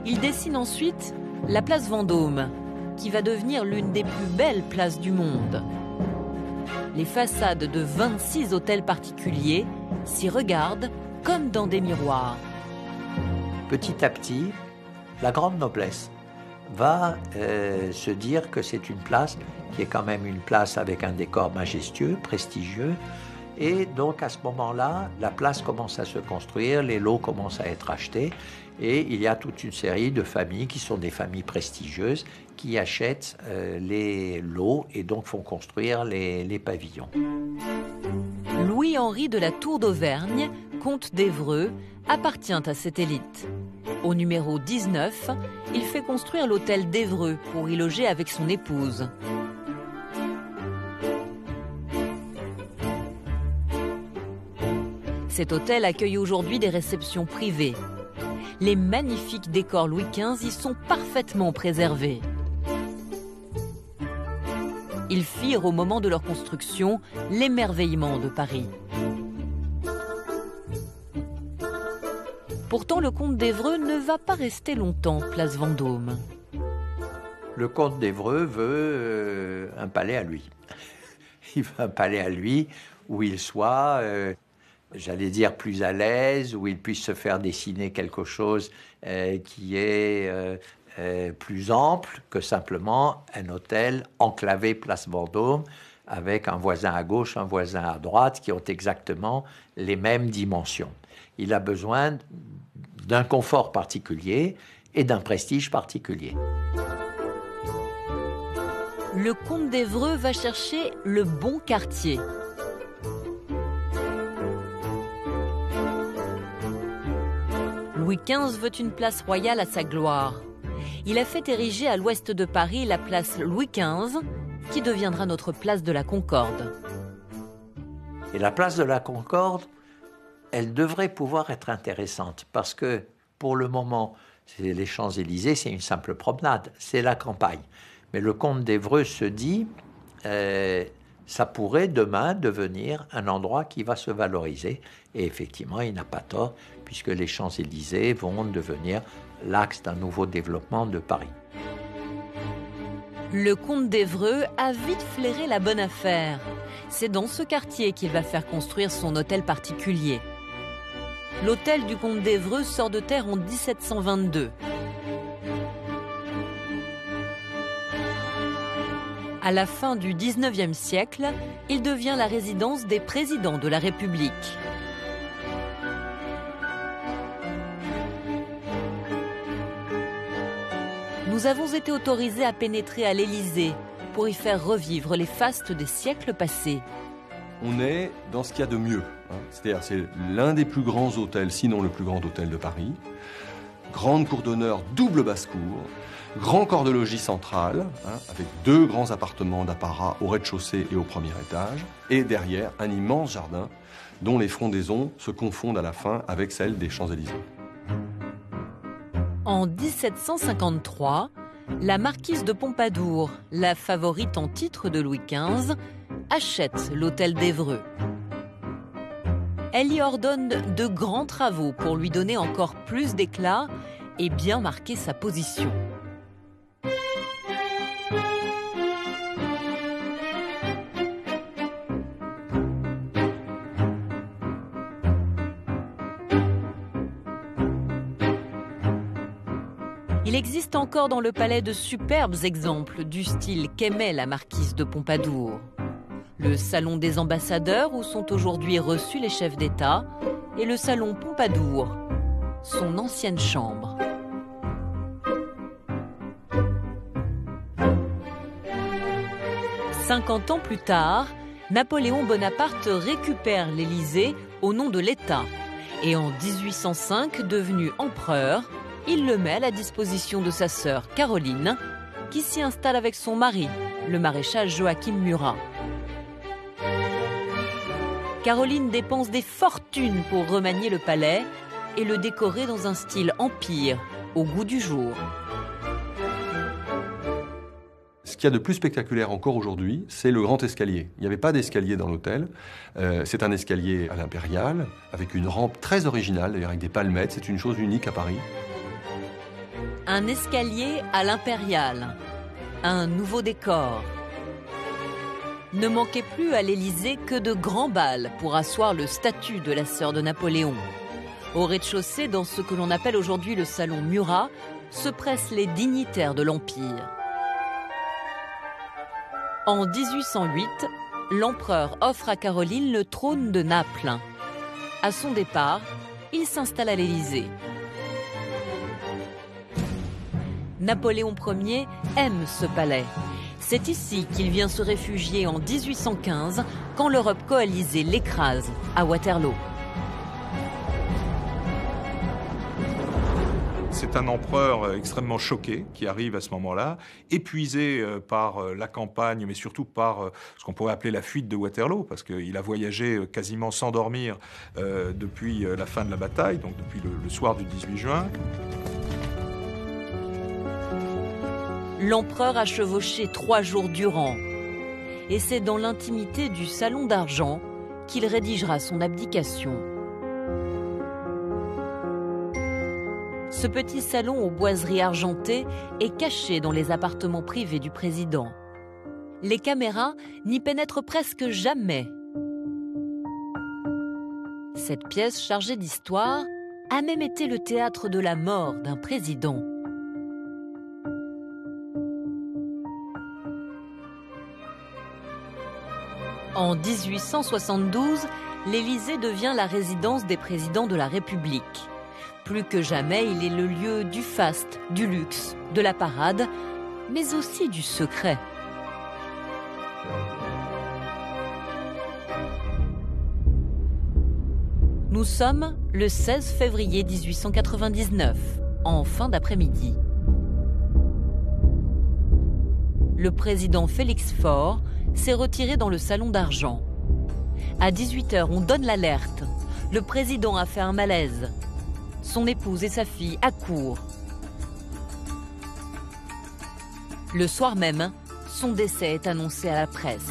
Il dessine ensuite la place Vendôme, qui va devenir l'une des plus belles places du monde. Les façades de 26 hôtels particuliers s'y regardent comme dans des miroirs. Petit à petit, la grande noblesse va se dire que c'est une place qui est quand même une place avec un décor majestueux, prestigieux, Et donc à ce moment-là, la place commence à se construire, les lots commencent à être achetés et il y a toute une série de familles qui sont des familles prestigieuses qui achètent les lots et donc font construire les pavillons. Louis-Henri de la Tour d'Auvergne, comte d'Évreux, appartient à cette élite. Au numéro 19, il fait construire l'hôtel d'Évreux pour y loger avec son épouse. Cet hôtel accueille aujourd'hui des réceptions privées. Les magnifiques décors Louis XV y sont parfaitement préservés. Ils firent au moment de leur construction l'émerveillement de Paris. Pourtant, le comte d'Évreux ne va pas rester longtemps place Vendôme. Le comte d'Évreux veut un palais à lui. Il veut un palais à lui où il soit, j'allais dire, plus à l'aise, où il puisse se faire dessiner quelque chose qui est plus ample que simplement un hôtel enclavé place Vendôme avec un voisin à gauche, un voisin à droite qui ont exactement les mêmes dimensions. Il a besoin d'un confort particulier et d'un prestige particulier. Le comte d'Évreux va chercher le bon quartier. Louis XV veut une place royale à sa gloire. Il a fait ériger à l'ouest de Paris la place Louis XV, qui deviendra notre place de la Concorde. Et la place de la Concorde, elle devrait pouvoir être intéressante parce que, pour le moment, les Champs-Élysées, c'est une simple promenade, c'est la campagne. Mais le comte d'Évreux se dit, ça pourrait demain devenir un endroit qui va se valoriser. Et effectivement, il n'a pas tort, puisque les Champs-Élysées vont devenir l'axe d'un nouveau développement de Paris. Le comte d'Évreux a vite flairé la bonne affaire. C'est dans ce quartier qu'il va faire construire son hôtel particulier. L'hôtel du comte d'Évreux sort de terre en 1722. À la fin du XIXe siècle, il devient la résidence des présidents de la République. Nous avons été autorisés à pénétrer à l'Élysée pour y faire revivre les fastes des siècles passés. On est dans ce qu'il y a de mieux. C'est-à-dire, c'est l'un des plus grands hôtels, sinon le plus grand hôtel de Paris. Grande cour d'honneur, double basse-cour. Grand corps de logis central, avec 2 grands appartements d'apparat au rez-de-chaussée et au premier étage. Et derrière, un immense jardin dont les frondaisons se confondent à la fin avec celles des Champs-Élysées. En 1753, la marquise de Pompadour, la favorite en titre de Louis XV, achète l'hôtel d'Évreux. Elle y ordonne de grands travaux pour lui donner encore plus d'éclat et bien marquer sa position. Il existe encore dans le palais de superbes exemples du style qu'aimait la marquise de Pompadour. Le salon des ambassadeurs où sont aujourd'hui reçus les chefs d'État et le salon Pompadour, son ancienne chambre. « 50 ans plus tard, Napoléon Bonaparte récupère l'Élysée au nom de l'État et en 1805, devenu empereur, il le met à la disposition de sa sœur Caroline, qui s'y installe avec son mari, le maréchal Joachim Murat. Caroline dépense des fortunes pour remanier le palais et le décorer dans un style empire, au goût du jour. Ce qu'il y a de plus spectaculaire encore aujourd'hui, c'est le grand escalier. Il n'y avait pas d'escalier dans l'hôtel. C'est un escalier à l'impériale, avec une rampe très originale, d'ailleurs avec des palmettes. C'est une chose unique à Paris. Un escalier à l'impériale, un nouveau décor. Ne manquait plus à l'Élysée que de grands bals pour asseoir le statut de la sœur de Napoléon. Au rez-de-chaussée, dans ce que l'on appelle aujourd'hui le salon Murat, se pressent les dignitaires de l'Empire. En 1808, l'empereur offre à Caroline le trône de Naples. À son départ, il s'installe à l'Élysée. Napoléon Ier aime ce palais. C'est ici qu'il vient se réfugier en 1815, quand l'Europe coalisée l'écrase à Waterloo. C'est un empereur extrêmement choqué qui arrive à ce moment-là, épuisé par la campagne, mais surtout par ce qu'on pourrait appeler la fuite de Waterloo, parce qu'il a voyagé quasiment sans dormir depuis la fin de la bataille, donc depuis le soir du 18 juin. L'empereur a chevauché 3 jours durant. Et c'est dans l'intimité du Salon d'Argent qu'il rédigera son abdication. Ce petit salon aux boiseries argentées est caché dans les appartements privés du président. Les caméras n'y pénètrent presque jamais. Cette pièce chargée d'histoire a même été le théâtre de la mort d'un président. En 1872, l'Élysée devient la résidence des présidents de la République. Plus que jamais, il est le lieu du faste, du luxe, de la parade, mais aussi du secret. Nous sommes le 16 février 1899, en fin d'après-midi. Le président Félix Faure s'est retiré dans le salon d'Argent. À 18h, on donne l'alerte. Le président a fait un malaise. Son épouse et sa fille accourent. Le soir même, son décès est annoncé à la presse.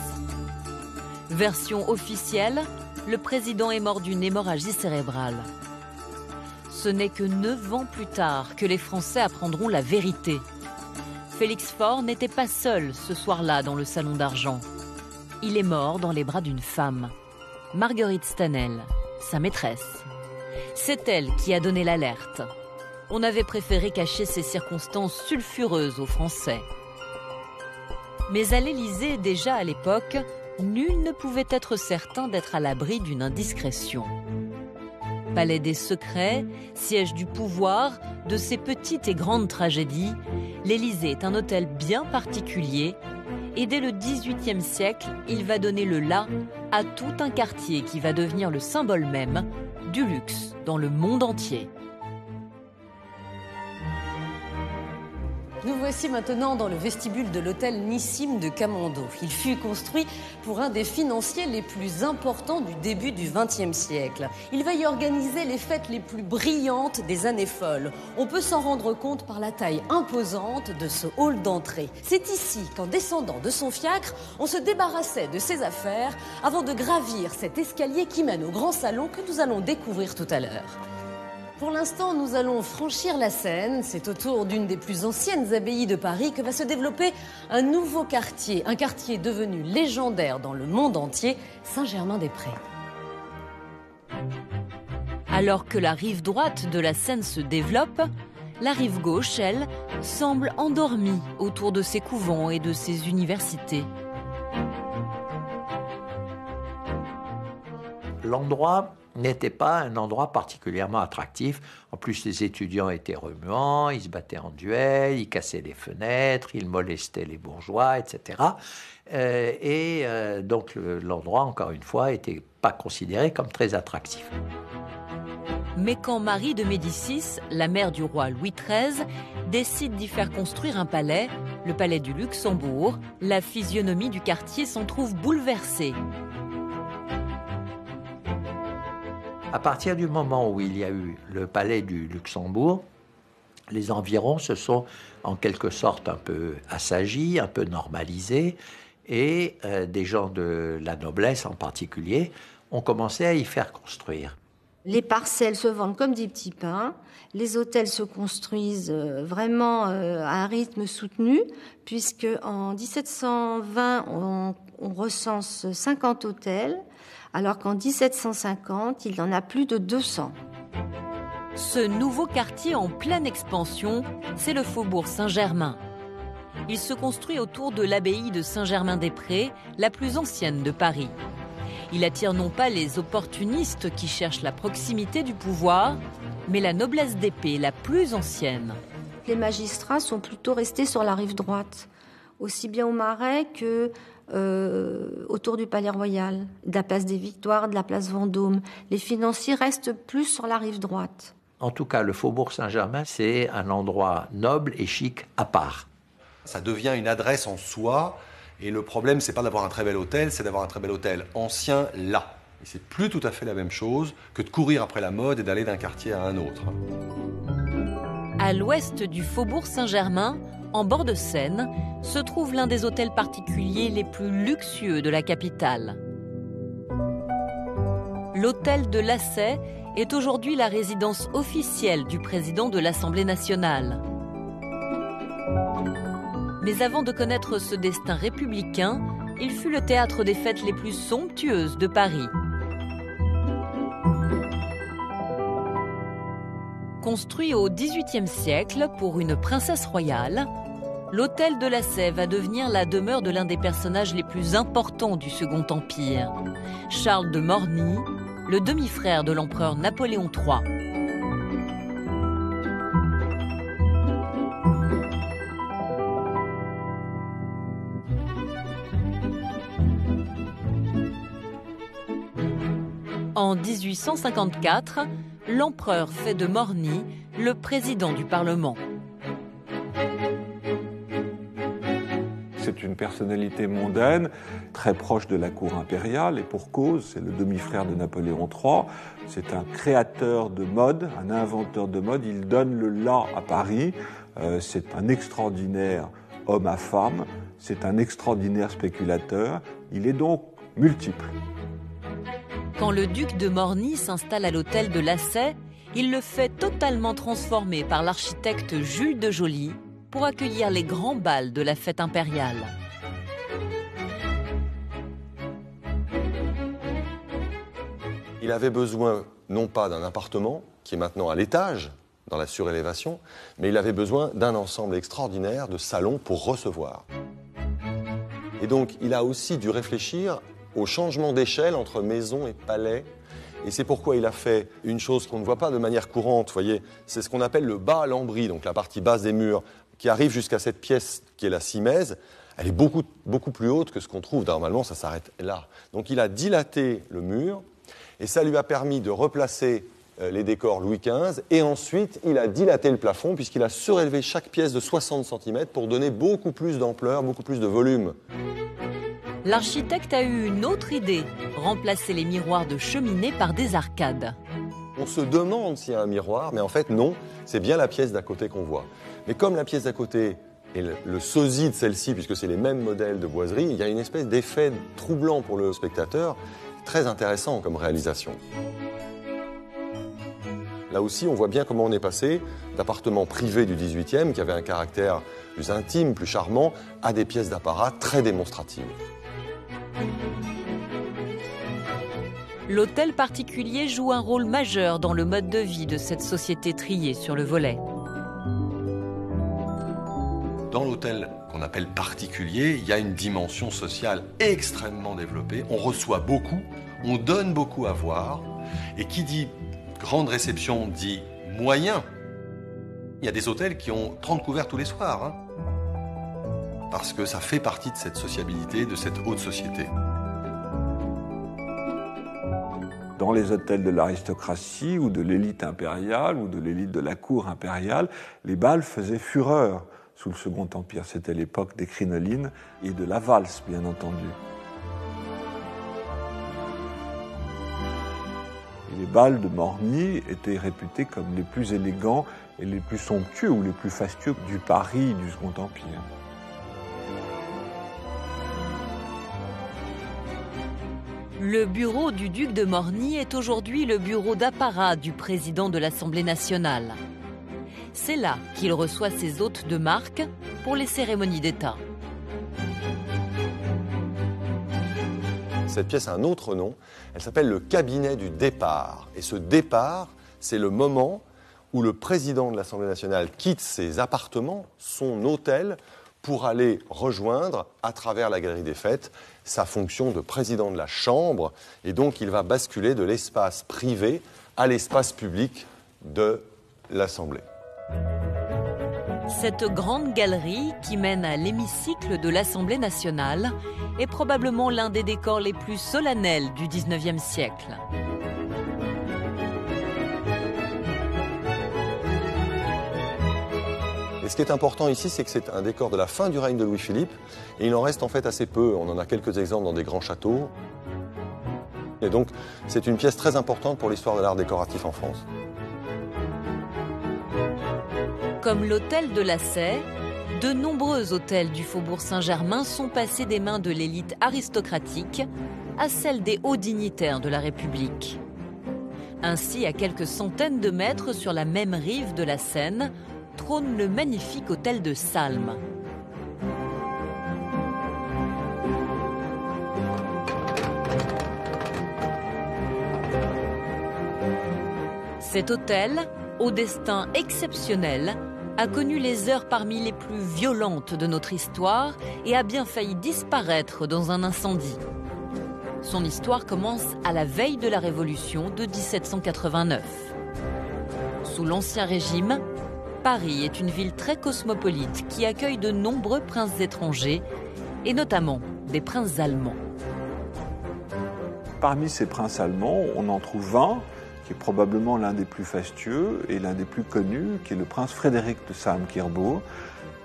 Version officielle, le président est mort d'une hémorragie cérébrale. Ce n'est que 9 ans plus tard que les Français apprendront la vérité. Félix Faure n'était pas seul ce soir-là dans le salon d'Argent. Il est mort dans les bras d'une femme, Marguerite Stanel, sa maîtresse. C'est elle qui a donné l'alerte. On avait préféré cacher ces circonstances sulfureuses aux Français. Mais à l'Élysée, déjà à l'époque, nul ne pouvait être certain d'être à l'abri d'une indiscrétion. Palais des secrets, siège du pouvoir, de ces petites et grandes tragédies, l'Élysée est un hôtel bien particulier et dès le XVIIIe siècle, il va donner le la à tout un quartier qui va devenir le symbole même du luxe dans le monde entier. Nous voici maintenant dans le vestibule de l'hôtel Nissim de Camondo. Il fut construit pour un des financiers les plus importants du début du XXe siècle. Il va y organiser les fêtes les plus brillantes des années folles. On peut s'en rendre compte par la taille imposante de ce hall d'entrée. C'est ici qu'en descendant de son fiacre, on se débarrassait de ses affaires avant de gravir cet escalier qui mène au grand salon que nous allons découvrir tout à l'heure. Pour l'instant, nous allons franchir la Seine. C'est autour d'une des plus anciennes abbayes de Paris que va se développer un nouveau quartier. Un quartier devenu légendaire dans le monde entier, Saint-Germain-des-Prés. Alors que la rive droite de la Seine se développe, la rive gauche, elle, semble endormie autour de ses couvents et de ses universités. L'endroit n'était pas un endroit particulièrement attractif. En plus, les étudiants étaient remuants, ils se battaient en duel, ils cassaient les fenêtres, ils molestaient les bourgeois, etc. Donc l'endroit, encore une fois, n'était pas considéré comme très attractif. Mais quand Marie de Médicis, la mère du roi Louis XIII, décide d'y faire construire un palais, le palais du Luxembourg, la physionomie du quartier s'en trouve bouleversée. À partir du moment où il y a eu le palais du Luxembourg, les environs se sont en quelque sorte un peu assagis, un peu normalisés, et des gens de la noblesse en particulier ont commencé à y faire construire. Les parcelles se vendent comme des petits pains, les hôtels se construisent vraiment à un rythme soutenu, puisque en 1720, on recense 50 hôtels, alors qu'en 1750, il y en a plus de 200. Ce nouveau quartier en pleine expansion, c'est le faubourg Saint-Germain. Il se construit autour de l'abbaye de Saint-Germain-des-Prés, la plus ancienne de Paris. Il attire non pas les opportunistes qui cherchent la proximité du pouvoir, mais la noblesse d'épée la plus ancienne. Les magistrats sont plutôt restés sur la rive droite, aussi bien au Marais que autour du Palais Royal, de la place des Victoires, de la place Vendôme. Les financiers restent plus sur la rive droite. En tout cas, le Faubourg Saint-Germain, c'est un endroit noble et chic à part. Ça devient une adresse en soi, et le problème, c'est pas d'avoir un très bel hôtel, c'est d'avoir un très bel hôtel ancien là. Et c'est plus tout à fait la même chose que de courir après la mode et d'aller d'un quartier à un autre. À l'ouest du Faubourg Saint-Germain, en bord de Seine, se trouve l'un des hôtels particuliers les plus luxueux de la capitale. L'hôtel de Lassay est aujourd'hui la résidence officielle du président de l'Assemblée nationale. Mais avant de connaître ce destin républicain, il fut le théâtre des fêtes les plus somptueuses de Paris. Construit au XVIIIe siècle pour une princesse royale, l'hôtel de Lassay va devenir la demeure de l'un des personnages les plus importants du Second Empire, Charles de Morny, le demi-frère de l'empereur Napoléon III. En 1854, l'empereur fait de Morny le président du Parlement. C'est une personnalité mondaine, très proche de la cour impériale, et pour cause, c'est le demi-frère de Napoléon III. C'est un créateur de mode, un inventeur de mode. Il donne le là à Paris. C'est un extraordinaire homme à femme. C'est un extraordinaire spéculateur. Il est donc multiple. Quand le duc de Morny s'installe à l'hôtel de Lassay, il le fait totalement transformer par l'architecte Jules de Joly pour accueillir les grands bals de la fête impériale. Il avait besoin non pas d'un appartement, qui est maintenant à l'étage, dans la surélévation, mais il avait besoin d'un ensemble extraordinaire de salons pour recevoir. Et donc il a aussi dû réfléchir au changement d'échelle entre maison et palais. Et c'est pourquoi il a fait une chose qu'on ne voit pas de manière courante, voyez, c'est ce qu'on appelle le bas lambris, donc la partie basse des murs, qui arrive jusqu'à cette pièce qui est la simèse. Elle est beaucoup plus haute que ce qu'on trouve. Normalement, ça s'arrête là. Donc il a dilaté le mur, et ça lui a permis de replacer les décors Louis XV, et ensuite il a dilaté le plafond, puisqu'il a surélevé chaque pièce de 60 cm pour donner beaucoup plus d'ampleur, beaucoup plus de volume. L'architecte a eu une autre idée, remplacer les miroirs de cheminée par des arcades. On se demande s'il y a un miroir, mais en fait non, c'est bien la pièce d'à côté qu'on voit. Mais comme la pièce d'à côté est le sosie de celle-ci, puisque c'est les mêmes modèles de boiserie, il y a une espèce d'effet troublant pour le spectateur, très intéressant comme réalisation. Là aussi, on voit bien comment on est passé d'appartements privés du XVIIIe, qui avaient un caractère plus intime, plus charmant, à des pièces d'apparat très démonstratives. L'hôtel particulier joue un rôle majeur dans le mode de vie de cette société triée sur le volet. Dans l'hôtel qu'on appelle particulier, il y a une dimension sociale extrêmement développée. On reçoit beaucoup, on donne beaucoup à voir. Et qui dit grande réception dit moyen. Il y a des hôtels qui ont 30 couverts tous les soirs. Hein, parce que ça fait partie de cette sociabilité, de cette haute société. Dans les hôtels de l'aristocratie ou de l'élite impériale ou de l'élite de la cour impériale, les bals faisaient fureur sous le Second Empire. C'était l'époque des crinolines et de la valse, bien entendu. Et les bals de Morny étaient réputés comme les plus élégants et les plus somptueux ou les plus fastueux du Paris du Second Empire. Le bureau du duc de Morny est aujourd'hui le bureau d'apparat du président de l'Assemblée nationale. C'est là qu'il reçoit ses hôtes de marque pour les cérémonies d'État. Cette pièce a un autre nom, elle s'appelle le cabinet du départ. Et ce départ, c'est le moment où le président de l'Assemblée nationale quitte ses appartements, son hôtel, pour aller rejoindre, à travers la Galerie des Fêtes, sa fonction de président de la Chambre. Et donc, il va basculer de l'espace privé à l'espace public de l'Assemblée. Cette grande galerie qui mène à l'hémicycle de l'Assemblée nationale est probablement l'un des décors les plus solennels du XIXe siècle. Et ce qui est important ici, c'est que c'est un décor de la fin du règne de Louis-Philippe, et il en reste en fait assez peu. On en a quelques exemples dans des grands châteaux. Et donc, c'est une pièce très importante pour l'histoire de l'art décoratif en France. Comme l'hôtel de la Sey, de nombreux hôtels du Faubourg Saint-Germain sont passés des mains de l'élite aristocratique à celles des hauts dignitaires de la République. Ainsi, à quelques centaines de mètres sur la même rive de la Seine, trône le magnifique hôtel de Salm. Cet hôtel, au destin exceptionnel, a connu les heures parmi les plus violentes de notre histoire et a bien failli disparaître dans un incendie. Son histoire commence à la veille de la Révolution de 1789. Sous l'Ancien Régime, Paris est une ville très cosmopolite qui accueille de nombreux princes étrangers et notamment des princes allemands. Parmi ces princes allemands, on en trouve un qui est probablement l'un des plus fastueux et l'un des plus connus, qui est le prince Frédéric de Salm-Kérbourg,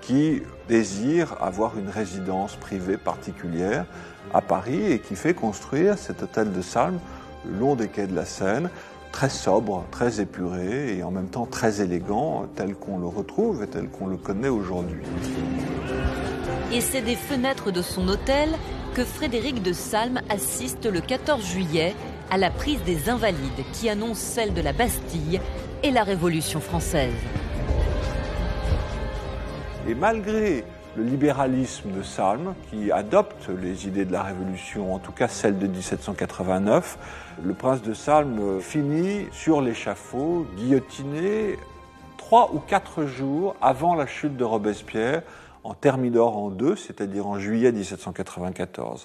qui désire avoir une résidence privée particulière à Paris et qui fait construire cet hôtel de Salm le long des quais de la Seine, très sobre, très épuré et en même temps très élégant, tel qu'on le retrouve et tel qu'on le connaît aujourd'hui. Et c'est des fenêtres de son hôtel que Frédéric de Salm assiste le 14 juillet à la prise des Invalides qui annonce celle de la Bastille et la Révolution française. Et malgré le libéralisme de Salm, qui adopte les idées de la Révolution, en tout cas celle de 1789, le prince de Salm finit sur l'échafaud, guillotiné 3 ou 4 jours avant la chute de Robespierre, en Thermidor en 2, c'est-à-dire en juillet 1794.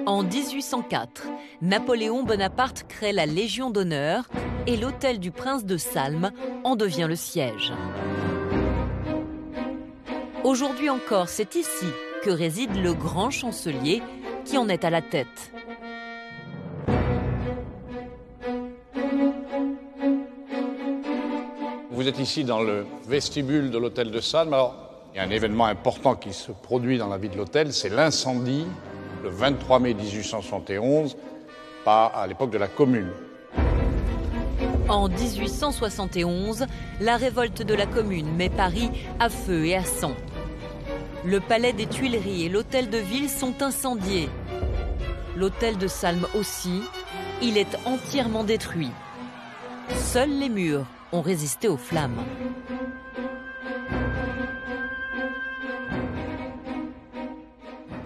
En 1804, Napoléon Bonaparte crée la Légion d'honneur et l'hôtel du prince de Salm en devient le siège. Aujourd'hui encore, c'est ici que réside le grand chancelier qui en est à la tête. Vous êtes ici dans le vestibule de l'hôtel de Salm. Alors, il y a un événement important qui se produit dans la vie de l'hôtel, c'est l'incendie le 23 mai 1871, à l'époque de la Commune. En 1871, la révolte de la Commune met Paris à feu et à sang. Le palais des Tuileries et l'hôtel de ville sont incendiés. L'hôtel de Salm aussi, il est entièrement détruit. Seuls les murs ont résisté aux flammes.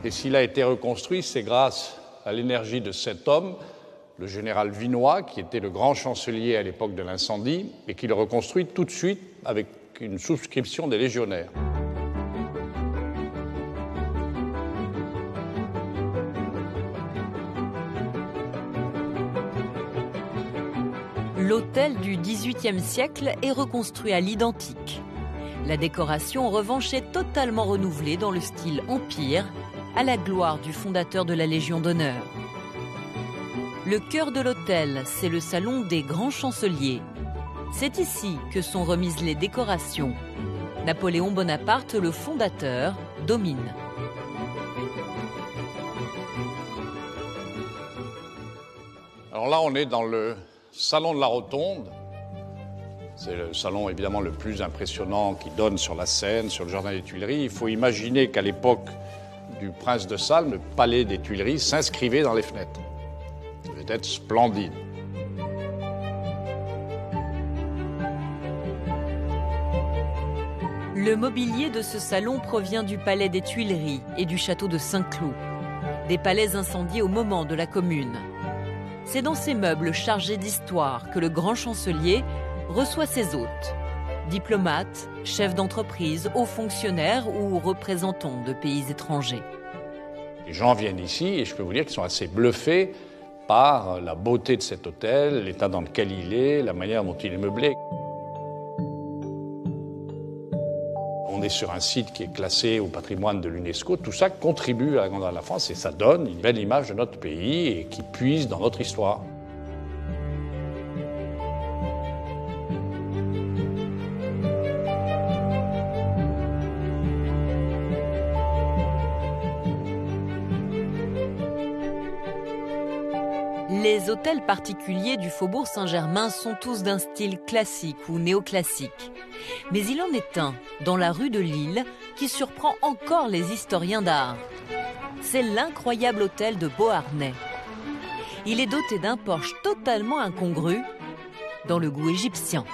Et s'il a été reconstruit, c'est grâce à l'énergie de cet homme, le général Vinoy, qui était le grand chancelier à l'époque de l'incendie, et qui le reconstruit tout de suite avec une souscription des légionnaires. L'hôtel du XVIIIe siècle est reconstruit à l'identique. La décoration, en revanche, est totalement renouvelée dans le style empire, à la gloire du fondateur de la Légion d'honneur. Le cœur de l'hôtel, c'est le salon des grands chanceliers. C'est ici que sont remises les décorations. Napoléon Bonaparte, le fondateur, domine. Alors là, on est dans le salon de la Rotonde. C'est le salon évidemment le plus impressionnant qui donne sur la Seine, sur le jardin des Tuileries. Il faut imaginer qu'à l'époque du prince de Salm, le palais des Tuileries s'inscrivait dans les fenêtres. Ça devait être splendide. Le mobilier de ce salon provient du palais des Tuileries et du château de Saint-Cloud, des palais incendiés au moment de la Commune. C'est dans ces meubles chargés d'histoire que le grand chancelier reçoit ses hôtes. Diplomates, chefs d'entreprise, hauts fonctionnaires ou représentants de pays étrangers. Les gens viennent ici et je peux vous dire qu'ils sont assez bluffés par la beauté de cet hôtel, l'état dans lequel il est, la manière dont il est meublé. On est sur un site qui est classé au patrimoine de l'UNESCO. Tout ça contribue à la grandeur de la France et ça donne une belle image de notre pays et qui puise dans notre histoire. Les hôtels particuliers du Faubourg Saint-Germain sont tous d'un style classique ou néoclassique. Mais il en est un, dans la rue de Lille, qui surprend encore les historiens d'art. C'est l'incroyable hôtel de Beauharnais. Il est doté d'un porche totalement incongru, dans le goût égyptien.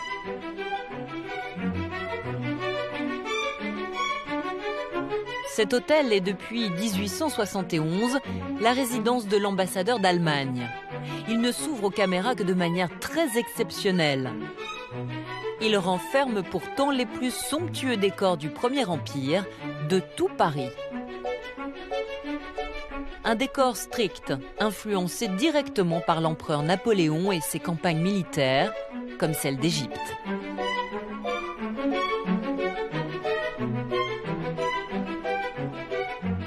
Cet hôtel est depuis 1871 la résidence de l'ambassadeur d'Allemagne. Il ne s'ouvre aux caméras que de manière très exceptionnelle. Il renferme pourtant les plus somptueux décors du Premier Empire de tout Paris. Un décor strict, influencé directement par l'empereur Napoléon et ses campagnes militaires, comme celle d'Égypte.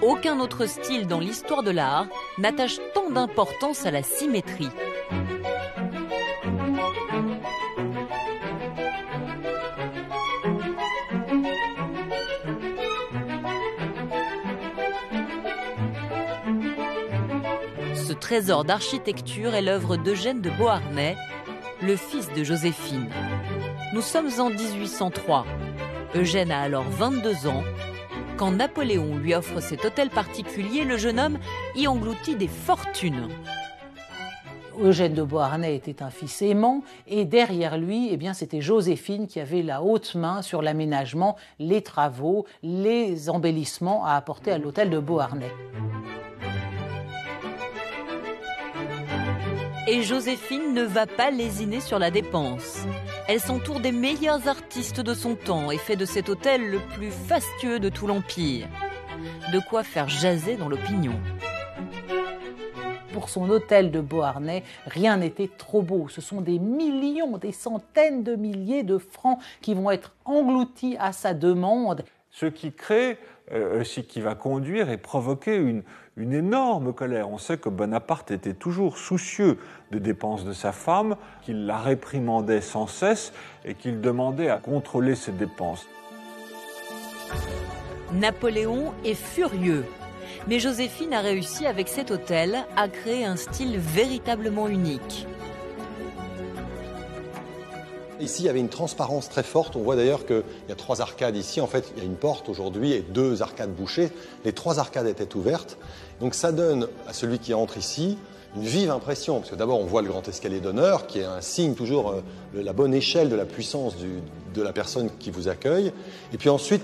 Aucun autre style dans l'histoire de l'art n'attache tant d'importance à la symétrie. Ce trésor d'architecture est l'œuvre d'Eugène de Beauharnais, le fils de Joséphine. Nous sommes en 1803. Eugène a alors 22 ans. Quand Napoléon lui offre cet hôtel particulier, le jeune homme y engloutit des fortunes. Eugène de Beauharnais était un fils aimant et derrière lui, eh bien, c'était Joséphine qui avait la haute main sur l'aménagement, les travaux, les embellissements à apporter à l'hôtel de Beauharnais. Et Joséphine ne va pas lésiner sur la dépense. Elle s'entoure des meilleurs artistes de son temps et fait de cet hôtel le plus fastueux de tout l'Empire. De quoi faire jaser dans l'opinion. Pour son hôtel de Beauharnais, rien n'était trop beau. Ce sont des millions, des centaines de milliers de francs qui vont être engloutis à sa demande. Ce qui crée, ce qui va conduire et provoquer une énorme colère. On sait que Bonaparte était toujours soucieux des dépenses de sa femme, qu'il la réprimandait sans cesse et qu'il demandait à contrôler ses dépenses. Napoléon est furieux. Mais Joséphine a réussi avec cet hôtel à créer un style véritablement unique. Ici, il y avait une transparence très forte. On voit d'ailleurs qu'il y a 3 arcades ici. En fait, il y a une porte aujourd'hui et 2 arcades bouchées. Les 3 arcades étaient ouvertes. Donc ça donne à celui qui entre ici une vive impression. Parce que d'abord, on voit le grand escalier d'honneur, qui est un signe toujours de la bonne échelle de la puissance de la personne qui vous accueille. Et puis ensuite,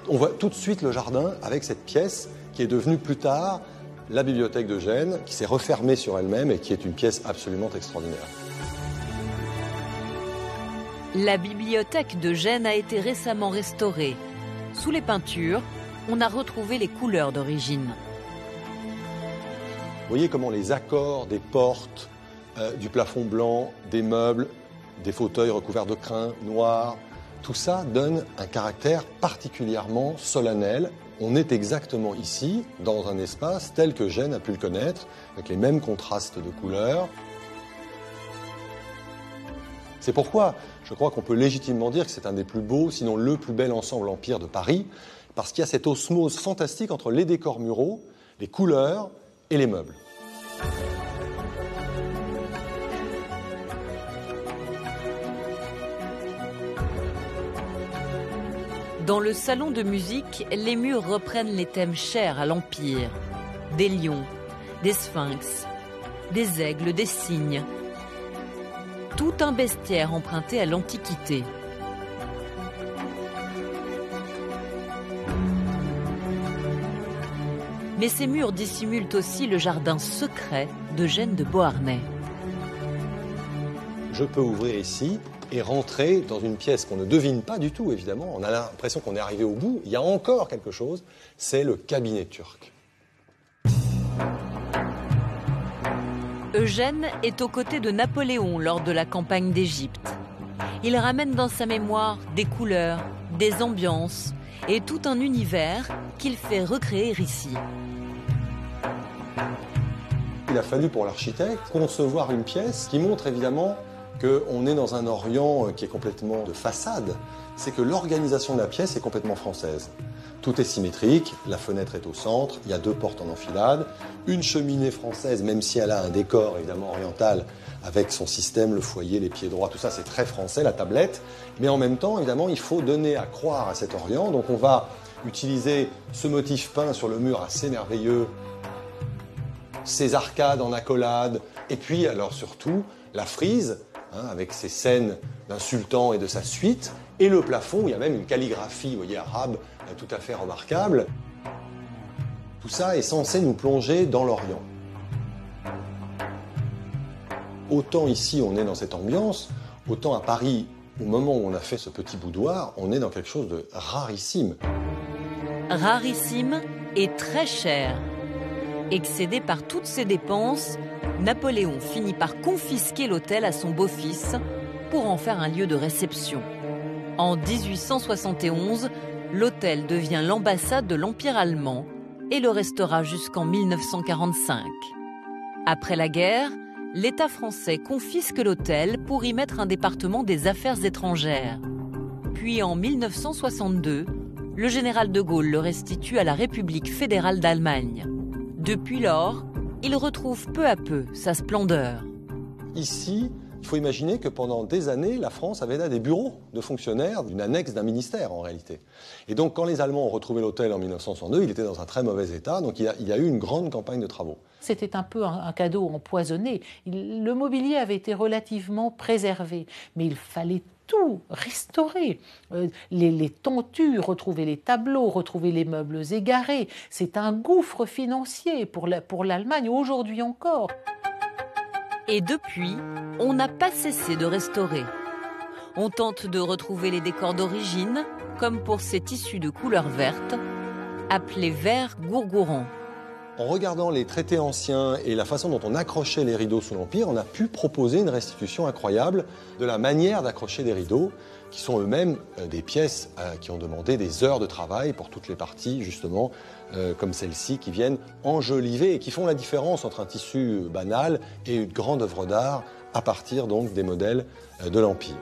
on voit tout de suite le jardin avec cette pièce qui est devenue plus tard la bibliothèque d'Eugène, qui s'est refermée sur elle-même et qui est une pièce absolument extraordinaire. La bibliothèque d'Eugène a été récemment restaurée. Sous les peintures, on a retrouvé les couleurs d'origine. Vous voyez comment les accords des portes, du plafond blanc, des meubles, des fauteuils recouverts de crin noir, tout ça donne un caractère particulièrement solennel. On est exactement ici, dans un espace tel que Eugène a pu le connaître, avec les mêmes contrastes de couleurs. C'est pourquoi je crois qu'on peut légitimement dire que c'est un des plus beaux, sinon le plus bel ensemble empire de Paris, parce qu'il y a cette osmose fantastique entre les décors muraux, les couleurs et les meubles. Dans le salon de musique, les murs reprennent les thèmes chers à l'Empire. Des lions, des sphinx, des aigles, des cygnes. Tout un bestiaire emprunté à l'Antiquité. Mais ces murs dissimulent aussi le jardin secret d'Eugène de Beauharnais. Je peux ouvrir ici et rentrer dans une pièce qu'on ne devine pas du tout, évidemment. On a l'impression qu'on est arrivé au bout. Il y a encore quelque chose, c'est le cabinet turc. Eugène est aux côtés de Napoléon lors de la campagne d'Égypte. Il ramène dans sa mémoire des couleurs, des ambiances et tout un univers qu'il fait recréer ici. Il a fallu pour l'architecte concevoir une pièce qui montre évidemment qu'on est dans un Orient qui est complètement de façade. C'est que l'organisation de la pièce est complètement française. Tout est symétrique, la fenêtre est au centre, il y a 2 portes en enfilade, une cheminée française, même si elle a un décor évidemment oriental, avec son système, le foyer, les pieds droits, tout ça c'est très français, la tablette. Mais en même temps, évidemment, il faut donner à croire à cet Orient. Donc on va utiliser ce motif peint sur le mur assez merveilleux, ces arcades en accolade, et puis alors surtout la frise, avec ces scènes d'un sultan et de sa suite, et le plafond, il y a même une calligraphie, vous voyez, arabe, tout à fait remarquable. Tout ça est censé nous plonger dans l'Orient. Autant ici on est dans cette ambiance, autant à Paris, au moment où on a fait ce petit boudoir, on est dans quelque chose de rarissime. Rarissime et très cher. Excédé par toutes ses dépenses, Napoléon finit par confisquer l'hôtel à son beau-fils pour en faire un lieu de réception. En 1871, l'hôtel devient l'ambassade de l'Empire allemand et le restera jusqu'en 1945. Après la guerre, l'État français confisque l'hôtel pour y mettre un département des affaires étrangères. Puis en 1962, le général de Gaulle le restitue à la République fédérale d'Allemagne. Depuis lors, il retrouve peu à peu sa splendeur. Ici, il faut imaginer que pendant des années, la France avait là des bureaux de fonctionnaires, d'une annexe d'un ministère en réalité. Et donc quand les Allemands ont retrouvé l'hôtel en 1962, il était dans un très mauvais état, donc il y a eu une grande campagne de travaux. C'était un peu un cadeau empoisonné. Le mobilier avait été relativement préservé, mais il fallait tout restaurer. Les tentures, retrouver les tableaux, retrouver les meubles égarés. C'est un gouffre financier pour l'Allemagne, aujourd'hui encore. Et depuis, on n'a pas cessé de restaurer. On tente de retrouver les décors d'origine, comme pour ces tissus de couleur verte, appelés verts gourgourants. En regardant les traités anciens et la façon dont on accrochait les rideaux sous l'Empire, on a pu proposer une restitution incroyable de la manière d'accrocher des rideaux, qui sont eux-mêmes des pièces qui ont demandé des heures de travail pour toutes les parties, justement, comme celle-ci, qui viennent enjoliver et qui font la différence entre un tissu banal et une grande œuvre d'art à partir donc des modèles de l'Empire.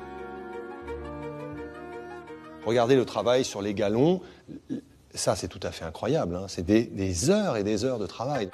Regardez le travail sur les galons. Ça, c'est tout à fait incroyable, hein. C'est des heures et des heures de travail.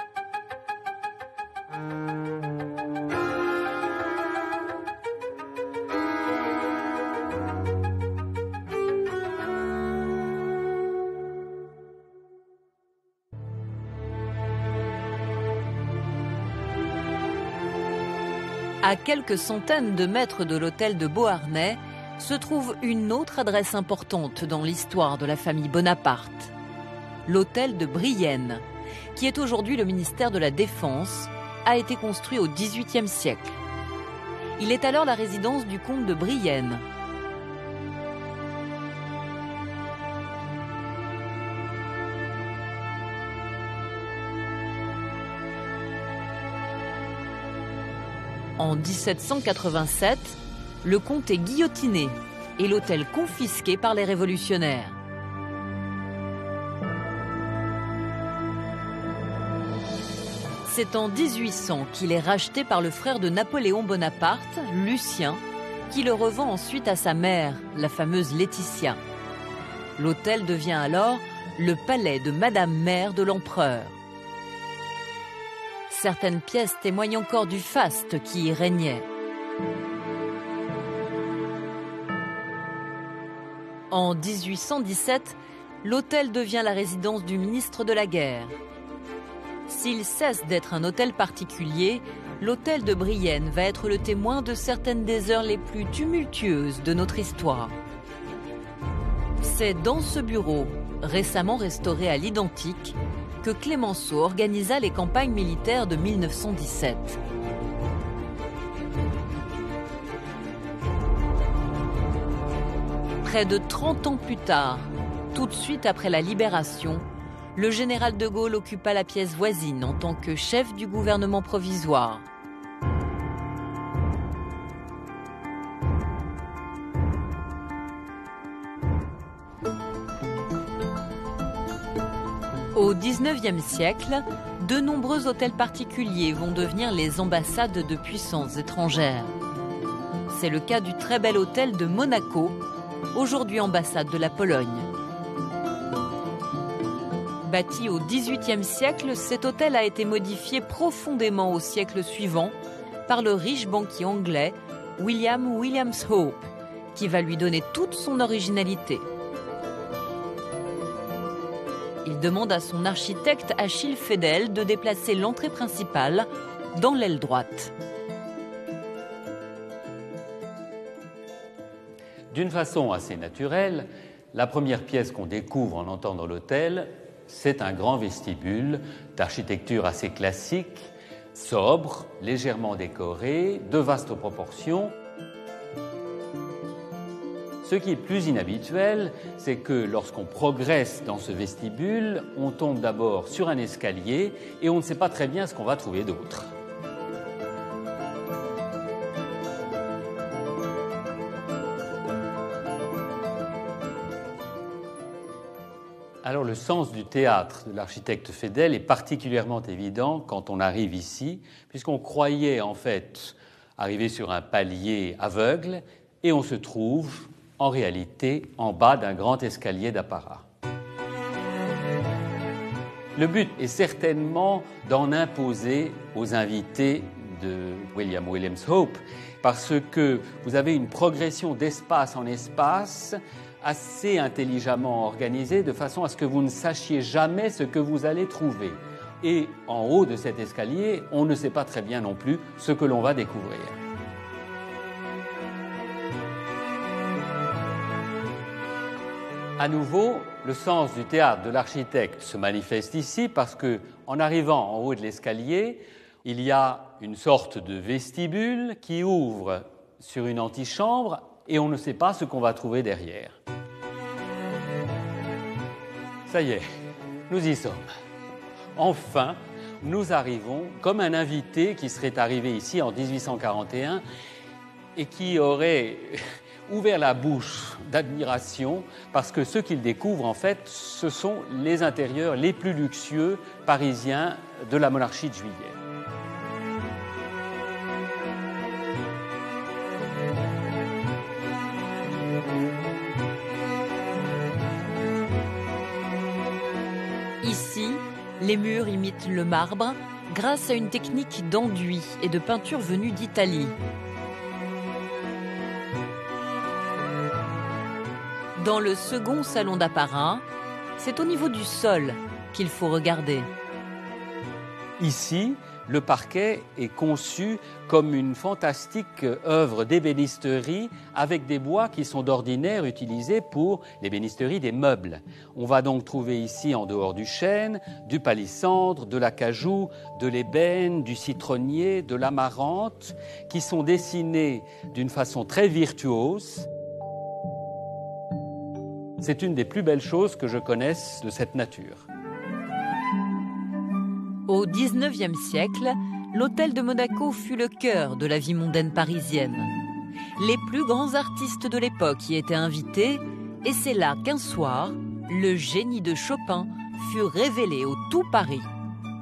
À quelques centaines de mètres de l'hôtel de Beauharnais, se trouve une autre adresse importante dans l'histoire de la famille Bonaparte, l'hôtel de Brienne, qui est aujourd'hui le ministère de la Défense, a été construit au XVIIIe siècle. Il est alors la résidence du comte de Brienne. En 1787, le comte est guillotiné et l'hôtel confisqué par les révolutionnaires. C'est en 1800 qu'il est racheté par le frère de Napoléon Bonaparte, Lucien, qui le revend ensuite à sa mère, la fameuse Laetitia. L'hôtel devient alors le palais de Madame Mère de l'Empereur. Certaines pièces témoignent encore du faste qui y régnait. En 1817, l'hôtel devient la résidence du ministre de la Guerre. S'il cesse d'être un hôtel particulier, l'hôtel de Brienne va être le témoin de certaines des heures les plus tumultueuses de notre histoire. C'est dans ce bureau, récemment restauré à l'identique, que Clémenceau organisa les campagnes militaires de 1917. Près de 30 ans plus tard, tout de suite après la libération, le général de Gaulle occupa la pièce voisine en tant que chef du gouvernement provisoire. Au XIXe siècle, de nombreux hôtels particuliers vont devenir les ambassades de puissances étrangères. C'est le cas du très bel hôtel de Monaco, aujourd'hui ambassade de la Pologne. Bâti au XVIIIe siècle, cet hôtel a été modifié profondément au siècle suivant par le riche banquier anglais William Williams-Hope, qui va lui donner toute son originalité. Il demande à son architecte Achille Fedel de déplacer l'entrée principale dans l'aile droite. D'une façon assez naturelle, la première pièce qu'on découvre en entrant dans l'hôtel, c'est un grand vestibule d'architecture assez classique, sobre, légèrement décoré, de vastes proportions. Ce qui est plus inhabituel, c'est que lorsqu'on progresse dans ce vestibule, on tombe d'abord sur un escalier et on ne sait pas très bien ce qu'on va trouver d'autre. Alors le sens du théâtre de l'architecte Fedel est particulièrement évident quand on arrive ici, puisqu'on croyait en fait arriver sur un palier aveugle et on se trouve en réalité en bas d'un grand escalier d'apparat. Le but est certainement d'en imposer aux invités de William Williams-Hope, parce que vous avez une progression d'espace en espace assez intelligemment organisée, de façon à ce que vous ne sachiez jamais ce que vous allez trouver. Et en haut de cet escalier, on ne sait pas très bien non plus ce que l'on va découvrir. À nouveau, le sens du théâtre de l'architecte se manifeste ici parce que, en arrivant en haut de l'escalier, il y a une sorte de vestibule qui ouvre sur une antichambre et on ne sait pas ce qu'on va trouver derrière. Ça y est, nous y sommes. Enfin, nous arrivons comme un invité qui serait arrivé ici en 1841 et qui aurait ouvert la bouche d'admiration parce que ce qu'il découvre, en fait, ce sont les intérieurs les plus luxueux parisiens de la monarchie de Juillet. Ici, les murs imitent le marbre grâce à une technique d'enduit et de peinture venue d'Italie. Dans le second salon d'apparat, c'est au niveau du sol qu'il faut regarder. Ici, le parquet est conçu comme une fantastique œuvre d'ébénisterie avec des bois qui sont d'ordinaire utilisés pour l'ébénisterie des meubles. On va donc trouver ici, en dehors du chêne, du palissandre, de l'acajou, de l'ébène, du citronnier, de l'amarante, qui sont dessinés d'une façon très virtuose. C'est une des plus belles choses que je connaisse de cette nature. Au XIXe siècle, l'hôtel de Monaco fut le cœur de la vie mondaine parisienne. Les plus grands artistes de l'époque y étaient invités, et c'est là qu'un soir, le génie de Chopin fut révélé au tout Paris.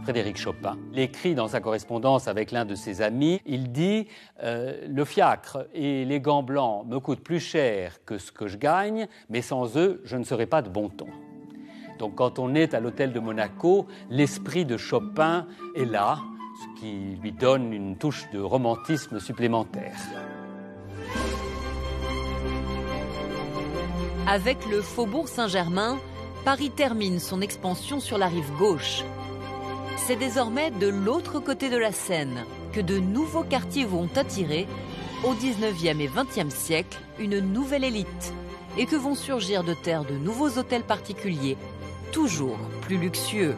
Frédéric Chopin l'écrit dans sa correspondance avec l'un de ses amis. Il dit « Le fiacre et les gants blancs me coûtent plus cher que ce que je gagne, mais sans eux, je ne serai pas de bon ton. » Donc quand on est à l'hôtel de Monaco, l'esprit de Chopin est là, ce qui lui donne une touche de romantisme supplémentaire. Avec le Faubourg Saint-Germain, Paris termine son expansion sur la rive gauche. C'est désormais de l'autre côté de la Seine que de nouveaux quartiers vont attirer, au XIXe et XXe siècle, une nouvelle élite et que vont surgir de terre de nouveaux hôtels particuliers, toujours plus luxueux.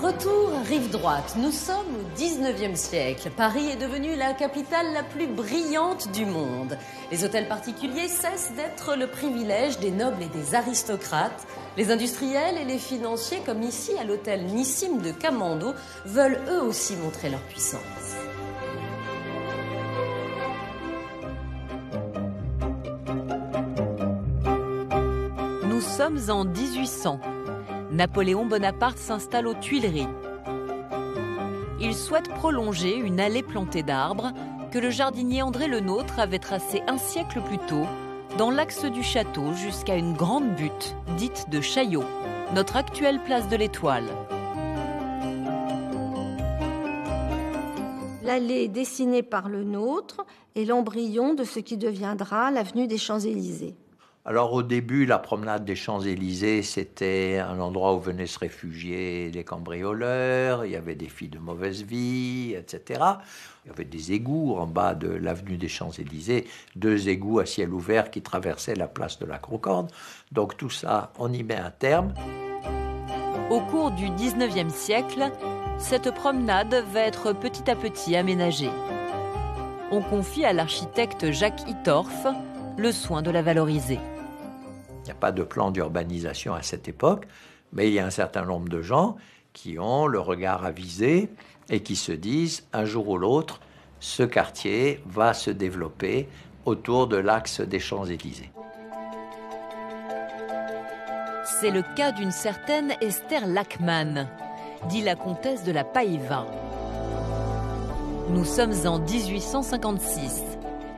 Retour rive droite, nous sommes au 19e siècle. Paris est devenue la capitale la plus brillante du monde. Les hôtels particuliers cessent d'être le privilège des nobles et des aristocrates. Les industriels et les financiers, comme ici à l'hôtel Nissim de Kamando, veulent eux aussi montrer leur puissance. Nous sommes en 1800. Napoléon Bonaparte s'installe aux Tuileries. Il souhaite prolonger une allée plantée d'arbres que le jardinier André Le Nôtre avait tracée un siècle plus tôt dans l'axe du château jusqu'à une grande butte dite de Chaillot, notre actuelle place de l'Étoile. L'allée est dessinée par Le Nôtre est l'embryon de ce qui deviendra l'avenue des Champs-Élysées. Alors au début, la promenade des Champs-Élysées, c'était un endroit où venaient se réfugier les cambrioleurs, il y avait des filles de mauvaise vie, etc. Il y avait des égouts en bas de l'avenue des Champs-Élysées, 2 égouts à ciel ouvert qui traversaient la place de la Concorde. Donc tout ça, on y met un terme. Au cours du 19e siècle, cette promenade va être petit à petit aménagée. On confie à l'architecte Jacques Hittorf le soin de la valoriser. Il n'y a pas de plan d'urbanisation à cette époque, mais il y a un certain nombre de gens qui ont le regard avisé et qui se disent, un jour ou l'autre, ce quartier va se développer autour de l'axe des Champs-Élysées. C'est le cas d'une certaine Esther Lachmann, dit la comtesse de la Païva. Nous sommes en 1856.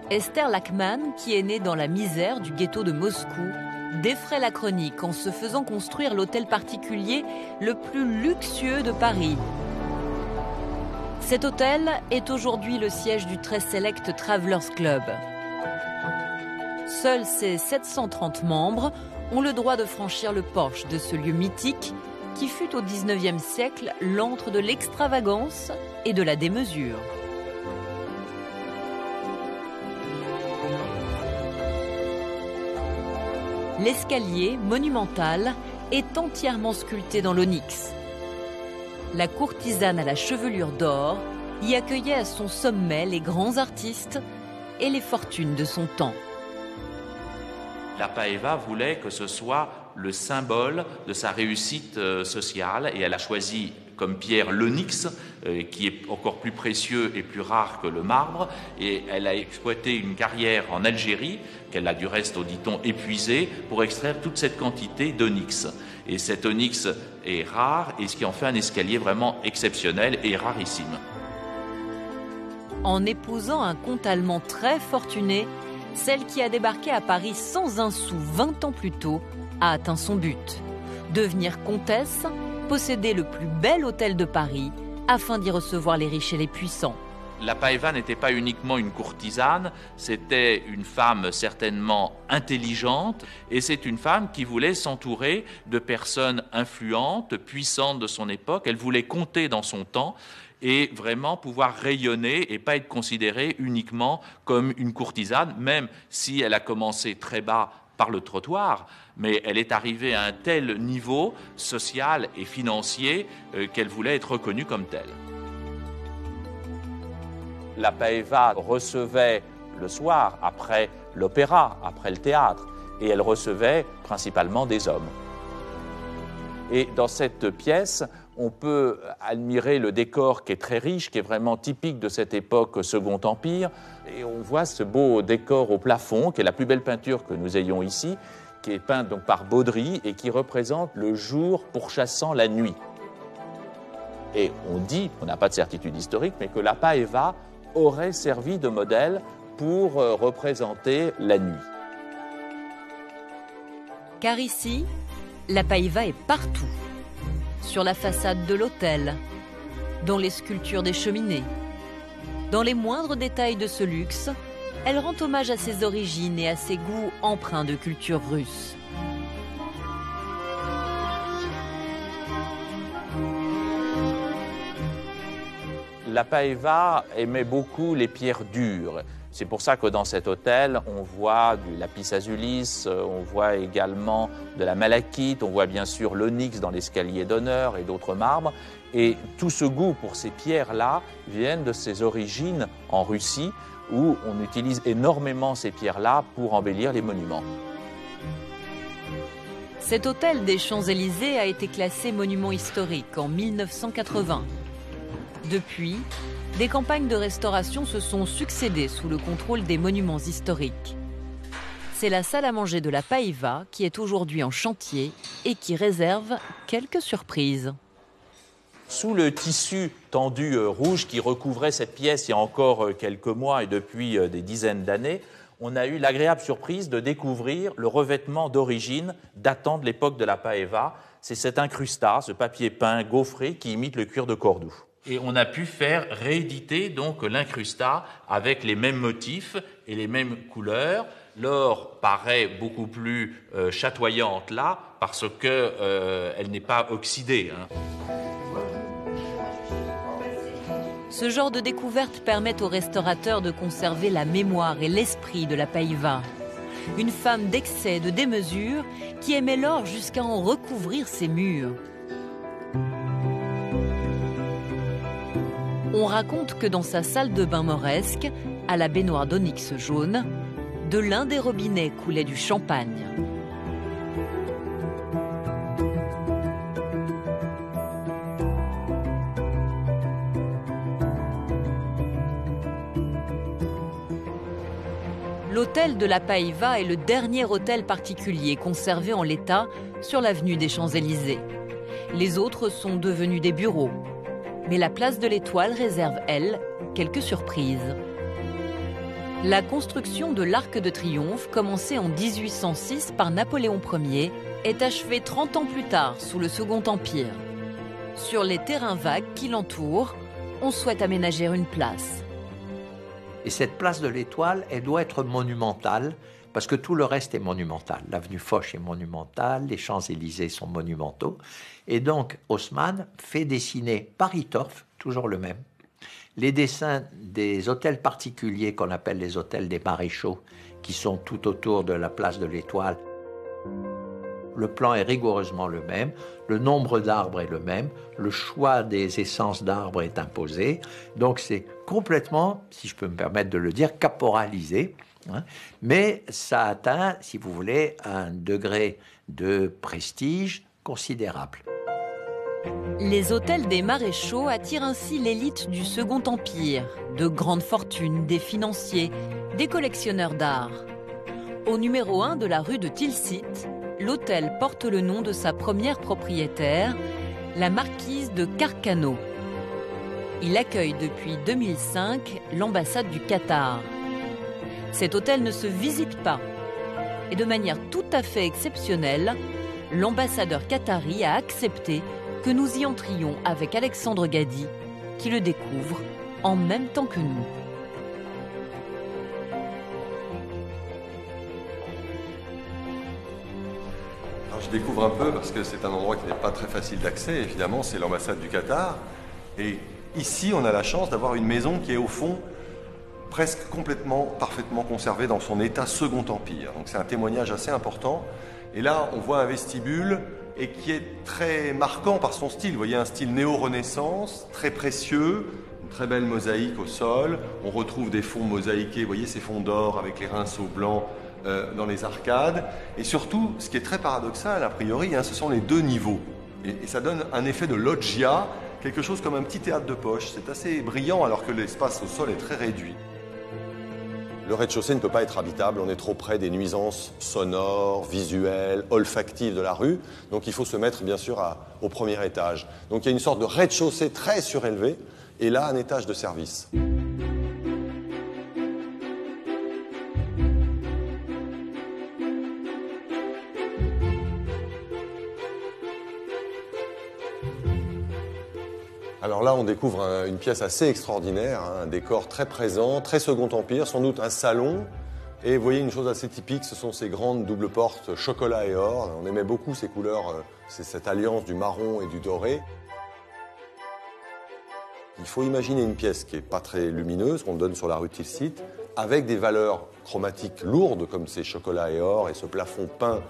Esther Lachmann, qui est née dans la misère du ghetto de Moscou, défraie la chronique en se faisant construire l'hôtel particulier le plus luxueux de Paris. Cet hôtel est aujourd'hui le siège du très sélect Travelers Club. Seuls ses 730 membres ont le droit de franchir le porche de ce lieu mythique qui fut au XIXe siècle l'antre de l'extravagance et de la démesure. L'escalier, monumental, est entièrement sculpté dans l'onyx. La courtisane à la chevelure d'or y accueillait à son sommet les grands artistes et les fortunes de son temps. La Païva voulait que ce soit le symbole de sa réussite sociale et elle a choisi comme pierre l'onyx, qui est encore plus précieux et plus rare que le marbre, et elle a exploité une carrière en Algérie, qu'elle a du reste, dit-on, épuisée, pour extraire toute cette quantité d'onyx. Et cet onyx est rare, et ce qui en fait un escalier vraiment exceptionnel et rarissime. En épousant un comte allemand très fortuné, celle qui a débarqué à Paris sans un sou 20 ans plus tôt a atteint son but. Devenir comtesse, posséder le plus bel hôtel de Paris afin d'y recevoir les riches et les puissants. La Païva n'était pas uniquement une courtisane, c'était une femme certainement intelligente et c'est une femme qui voulait s'entourer de personnes influentes, puissantes de son époque. Elle voulait compter dans son temps et vraiment pouvoir rayonner et pas être considérée uniquement comme une courtisane, même si elle a commencé très bas par le trottoir, mais elle est arrivée à un tel niveau social et financier qu'elle voulait être reconnue comme telle. La Païva recevait le soir, après l'opéra, après le théâtre, et elle recevait principalement des hommes. Et dans cette pièce, on peut admirer le décor qui est très riche, qui est vraiment typique de cette époque Second Empire. Et on voit ce beau décor au plafond, qui est la plus belle peinture que nous ayons ici, qui est peinte donc par Baudry et qui représente le jour pourchassant la nuit. Et on dit, on n'a pas de certitude historique, mais que la Païva aurait servi de modèle pour représenter la nuit. Car ici, la Païva est partout. Sur la façade de l'hôtel, dans les sculptures des cheminées. Dans les moindres détails de ce luxe, elle rend hommage à ses origines et à ses goûts empreints de culture russe. La Païva aimait beaucoup les pierres dures. C'est pour ça que dans cet hôtel, on voit du lapis azulis, on voit également de la malachite, on voit bien sûr l'onyx dans l'escalier d'honneur et d'autres marbres. Et tout ce goût pour ces pierres-là viennent de ses origines en Russie, où on utilise énormément ces pierres-là pour embellir les monuments. Cet hôtel des Champs-Élysées a été classé monument historique en 1980. Depuis, des campagnes de restauration se sont succédées sous le contrôle des monuments historiques. C'est la salle à manger de la Païva qui est aujourd'hui en chantier et qui réserve quelques surprises. Sous le tissu tendu rouge qui recouvrait cette pièce il y a encore quelques mois et depuis des dizaines d'années, on a eu l'agréable surprise de découvrir le revêtement d'origine datant de l'époque de la Païva. C'est cet incrustat, ce papier peint gaufré qui imite le cuir de Cordoue. Et on a pu faire rééditer donc l'incrustat avec les mêmes motifs et les mêmes couleurs. L'or paraît beaucoup plus chatoyante là parce qu'elle n'est pas oxydée. Ce genre de découverte permet aux restaurateurs de conserver la mémoire et l'esprit de la Païva. Une femme d'excès et de démesure qui aimait l'or jusqu'à en recouvrir ses murs. On raconte que dans sa salle de bain mauresque, à la baignoire d'onyx jaune, de l'un des robinets coulait du champagne. L'hôtel de la Païva est le dernier hôtel particulier conservé en l'état sur l'avenue des Champs-Élysées. Les autres sont devenus des bureaux. Mais la place de l'Étoile réserve, elle, quelques surprises. La construction de l'Arc de Triomphe, commencée en 1806 par Napoléon Ier, est achevée 30 ans plus tard, sous le Second Empire. Sur les terrains vagues qui l'entourent, on souhaite aménager une place. Et cette place de l'Étoile, elle doit être monumentale, parce que tout le reste est monumental. L'avenue Foch est monumentale, les Champs-Élysées sont monumentaux. Et donc, Haussmann fait dessiner par Hittorf, toujours le même, les dessins des hôtels particuliers qu'on appelle les hôtels des maréchaux, qui sont tout autour de la place de l'Étoile. Le plan est rigoureusement le même, le nombre d'arbres est le même, le choix des essences d'arbres est imposé. Donc c'est complètement, si je peux me permettre de le dire, caporalisé. Mais ça atteint, si vous voulez, un degré de prestige considérable. Les hôtels des maréchaux attirent ainsi l'élite du Second Empire, de grandes fortunes, des financiers, des collectionneurs d'art. Au numéro 1 de la rue de Tilsit, l'hôtel porte le nom de sa première propriétaire, la marquise de Carcano. Il accueille depuis 2005 l'ambassade du Qatar. Cet hôtel ne se visite pas. Et de manière tout à fait exceptionnelle, l'ambassadeur qatari a accepté que nous y entrions avec Alexandre Gady, qui le découvre en même temps que nous. Alors, je découvre un peu parce que c'est un endroit qui n'est pas très facile d'accès, évidemment, c'est l'ambassade du Qatar. Et ici, on a la chance d'avoir une maison qui est au fond presque complètement, parfaitement conservée dans son état Second Empire. Donc c'est un témoignage assez important. Et là, on voit un vestibule et qui est très marquant par son style. Vous voyez, un style néo-renaissance, très précieux, une très belle mosaïque au sol. On retrouve des fonds mosaïqués, vous voyez ces fonds d'or avec les rinceaux blancs dans les arcades. Et surtout, ce qui est très paradoxal, a priori, ce sont les deux niveaux. Et ça donne un effet de loggia, quelque chose comme un petit théâtre de poche. C'est assez brillant alors que l'espace au sol est très réduit. Le rez-de-chaussée ne peut pas être habitable, on est trop près des nuisances sonores, visuelles, olfactives de la rue. Donc il faut se mettre bien sûr au premier étage. Donc il y a une sorte de rez-de-chaussée très surélevé et là un étage de service. Alors là, on découvre une pièce assez extraordinaire, un décor très présent, très Second Empire, sans doute un salon. Et vous voyez une chose assez typique, ce sont ces grandes doubles portes chocolat et or. On aimait beaucoup ces couleurs, c'est cette alliance du marron et du doré. Il faut imaginer une pièce qui n'est pas très lumineuse, qu'on donne sur la rue Tilsit, avec des valeurs chromatiques lourdes, comme ces chocolats et or et ce plafond peint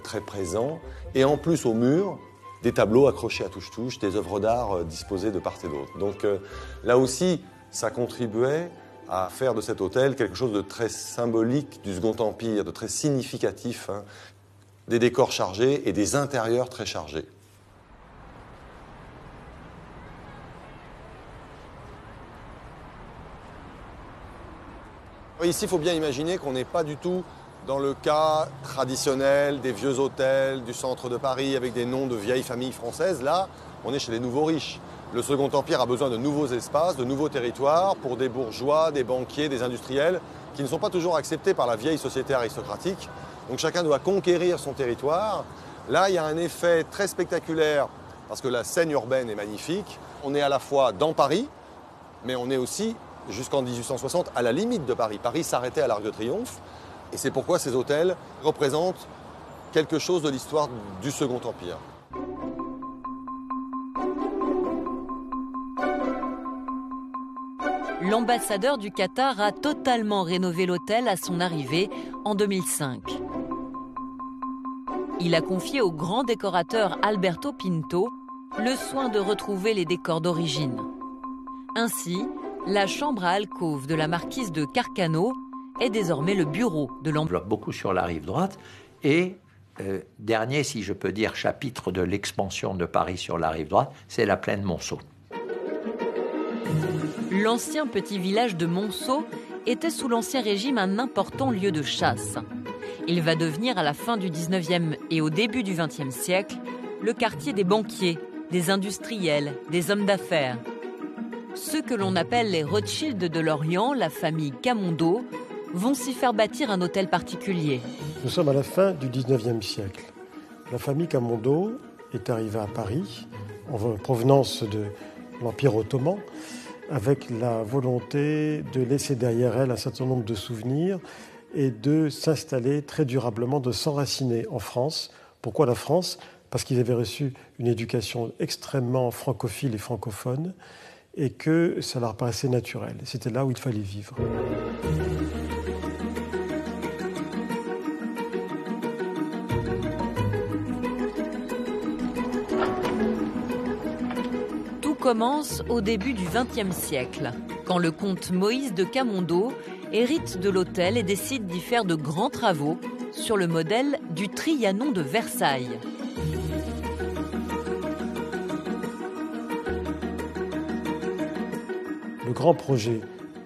très présent. Et en plus, au mur, des tableaux accrochés à touche-touche, des œuvres d'art disposées de part et d'autre. Donc là aussi, ça contribuait à faire de cet hôtel quelque chose de très symbolique du Second Empire, de très significatif, hein, des décors chargés et des intérieurs très chargés. Ici, il faut bien imaginer qu'on n'est pas du tout dans le cas traditionnel des vieux hôtels du centre de Paris avec des noms de vieilles familles françaises. Là, on est chez les nouveaux riches. Le Second Empire a besoin de nouveaux espaces, de nouveaux territoires pour des bourgeois, des banquiers, des industriels qui ne sont pas toujours acceptés par la vieille société aristocratique. Donc chacun doit conquérir son territoire. Là, il y a un effet très spectaculaire parce que la scène urbaine est magnifique. On est à la fois dans Paris, mais on est aussi, jusqu'en 1860, à la limite de Paris. Paris s'arrêtait à l'Arc de Triomphe. Et c'est pourquoi ces hôtels représentent quelque chose de l'histoire du Second Empire. L'ambassadeur du Qatar a totalement rénové l'hôtel à son arrivée en 2005. Il a confié au grand décorateur Alberto Pinto le soin de retrouver les décors d'origine. Ainsi, la chambre à alcôve de la marquise de Carcano est désormais le bureau de l'ambassadeur. Beaucoup sur la rive droite et dernier, si je peux dire, chapitre de l'expansion de Paris sur la rive droite, c'est la plaine Monceau. L'ancien petit village de Monceau était sous l'Ancien Régime un important lieu de chasse. Il va devenir à la fin du 19e et au début du 20e siècle le quartier des banquiers, des industriels, des hommes d'affaires. Ceux que l'on appelle les Rothschild de l'Orient, la famille Camondo, vont s'y faire bâtir un hôtel particulier. Nous sommes à la fin du 19e siècle. La famille Camondo est arrivée à Paris en provenance de l'Empire ottoman avec la volonté de laisser derrière elle un certain nombre de souvenirs et de s'installer très durablement, de s'enraciner en France. Pourquoi la France ? Parce qu'ils avaient reçu une éducation extrêmement francophile et francophone et que ça leur paraissait naturel. C'était là où il fallait vivre. Tout commence au début du XXe siècle, quand le comte Moïse de Camondo hérite de l'hôtel et décide d'y faire de grands travaux sur le modèle du Trianon de Versailles. Le grand projet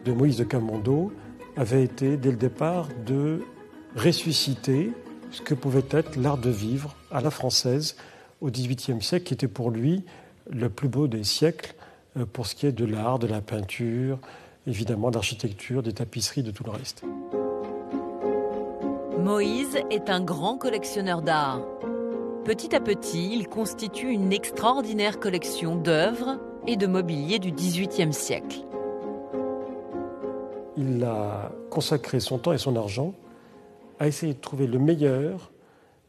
de Moïse de Camondo avait été, dès le départ, de ressusciter ce que pouvait être l'art de vivre à la française au XVIIIe siècle, qui était pour lui le plus beau des siècles pour ce qui est de l'art, de la peinture, évidemment de l'architecture, des tapisseries, de tout le reste. Moïse est un grand collectionneur d'art. Petit à petit, il constitue une extraordinaire collection d'œuvres et de mobilier du XVIIIe siècle. Il a consacré son temps et son argent à essayer de trouver le meilleur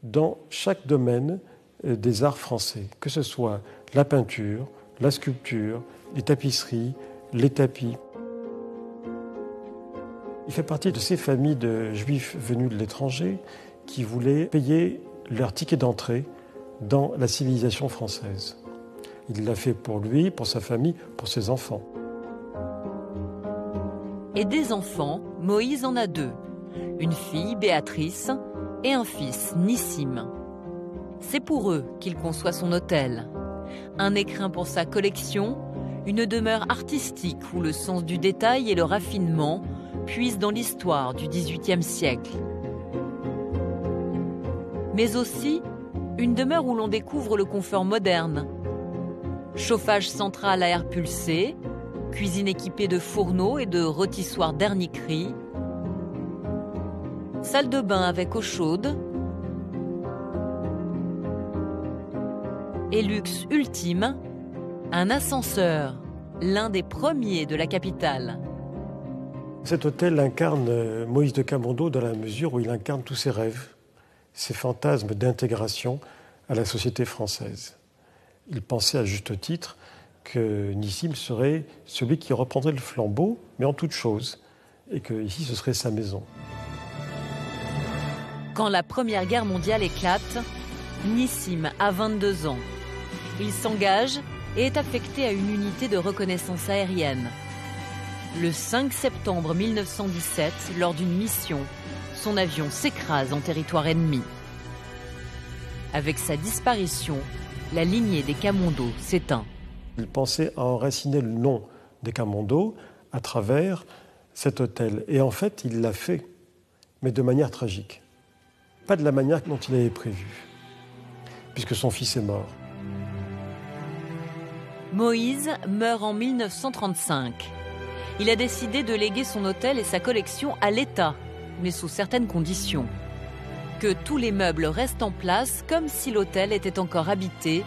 dans chaque domaine des arts français, que ce soit la peinture, la sculpture, les tapisseries, les tapis. Il fait partie de ces familles de juifs venus de l'étranger qui voulaient payer leur ticket d'entrée dans la civilisation française. Il l'a fait pour lui, pour sa famille, pour ses enfants. Et des enfants, Moïse en a deux. Une fille, Béatrice, et un fils, Nissim. C'est pour eux qu'il conçoit son hôtel. Un écrin pour sa collection, une demeure artistique où le sens du détail et le raffinement puisent dans l'histoire du XVIIIe siècle. Mais aussi une demeure où l'on découvre le confort moderne. Chauffage central à air pulsé, cuisine équipée de fourneaux et de rôtissoirs dernier cri, salle de bain avec eau chaude, et luxe ultime, un ascenseur, l'un des premiers de la capitale. Cet hôtel incarne Moïse de Camondo dans la mesure où il incarne tous ses rêves, ses fantasmes d'intégration à la société française. Il pensait à juste titre que Nissim serait celui qui reprendrait le flambeau, mais en toute chose. et que ici ce serait sa maison. Quand la Première Guerre mondiale éclate, Nissim a 22 ans. Il s'engage et est affecté à une unité de reconnaissance aérienne. Le 5 septembre 1917, lors d'une mission, son avion s'écrase en territoire ennemi. Avec sa disparition, la lignée des Camondo s'éteint. Il pensait à enraciner le nom des Camondo à travers cet hôtel. Et en fait, il l'a fait, mais de manière tragique. Pas de la manière dont il avait prévu, puisque son fils est mort. Moïse meurt en 1935. Il a décidé de léguer son hôtel et sa collection à l'État, mais sous certaines conditions. Que tous les meubles restent en place comme si l'hôtel était encore habité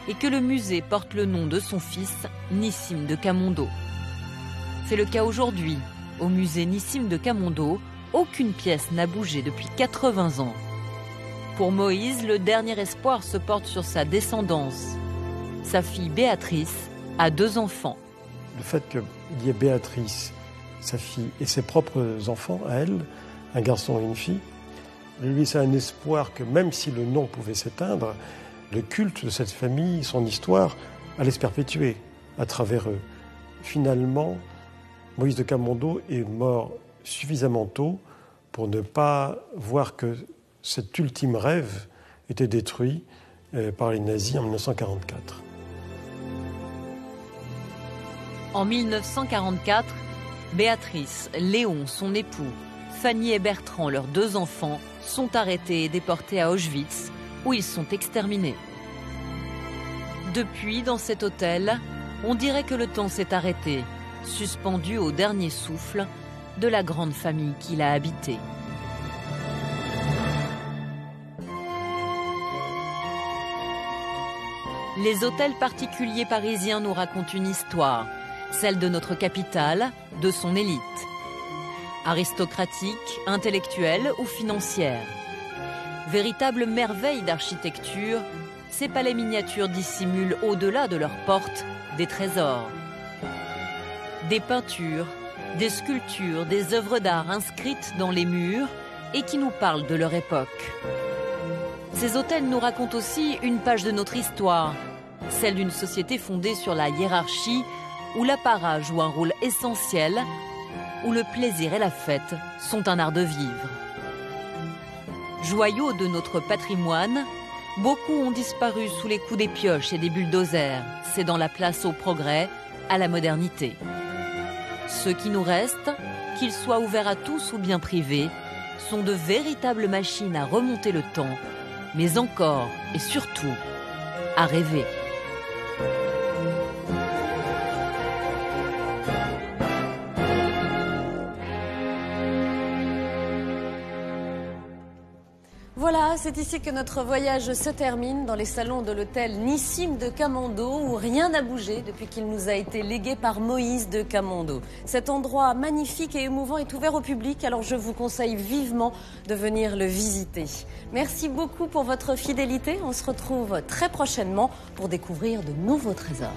et que le musée porte le nom de son fils, Nissim de Camondo. C'est le cas aujourd'hui. Au musée Nissim de Camondo, aucune pièce n'a bougé depuis 80 ans. Pour Moïse, le dernier espoir se porte sur sa descendance. Sa fille Béatrice a 2 enfants. Le fait qu'il y ait Béatrice, sa fille, et ses propres enfants à elle, un garçon et une fille, lui, c'est un espoir que même si le nom pouvait s'éteindre, le culte de cette famille, son histoire, allait se perpétuer à travers eux. Finalement, Moïse de Camondo est mort suffisamment tôt pour ne pas voir que cet ultime rêve était détruit par les nazis en 1944. En 1944, Béatrice, Léon, son époux, Fanny et Bertrand, leurs 2 enfants, sont arrêtés et déportés à Auschwitz, où ils sont exterminés. Depuis, dans cet hôtel, on dirait que le temps s'est arrêté, suspendu au dernier souffle de la grande famille qui l'a habité. Les hôtels particuliers parisiens nous racontent une histoire, celle de notre capitale, de son élite. Aristocratique, intellectuelle ou financière. Véritable merveille d'architecture, ces palais miniatures dissimulent au-delà de leurs portes des trésors. Des peintures, des sculptures, des œuvres d'art inscrites dans les murs et qui nous parlent de leur époque. Ces hôtels nous racontent aussi une page de notre histoire, celle d'une société fondée sur la hiérarchie où l'apparat joue un rôle essentiel, où le plaisir et la fête sont un art de vivre. Joyaux de notre patrimoine, beaucoup ont disparu sous les coups des pioches et des bulldozers, cédant la place au progrès, à la modernité. Ceux qui nous restent, qu'ils soient ouverts à tous ou bien privés, sont de véritables machines à remonter le temps, mais encore et surtout à rêver. Voilà, c'est ici que notre voyage se termine dans les salons de l'hôtel Nissim de Camondo où rien n'a bougé depuis qu'il nous a été légué par Moïse de Camondo. Cet endroit magnifique et émouvant est ouvert au public, alors je vous conseille vivement de venir le visiter. Merci beaucoup pour votre fidélité. On se retrouve très prochainement pour découvrir de nouveaux trésors.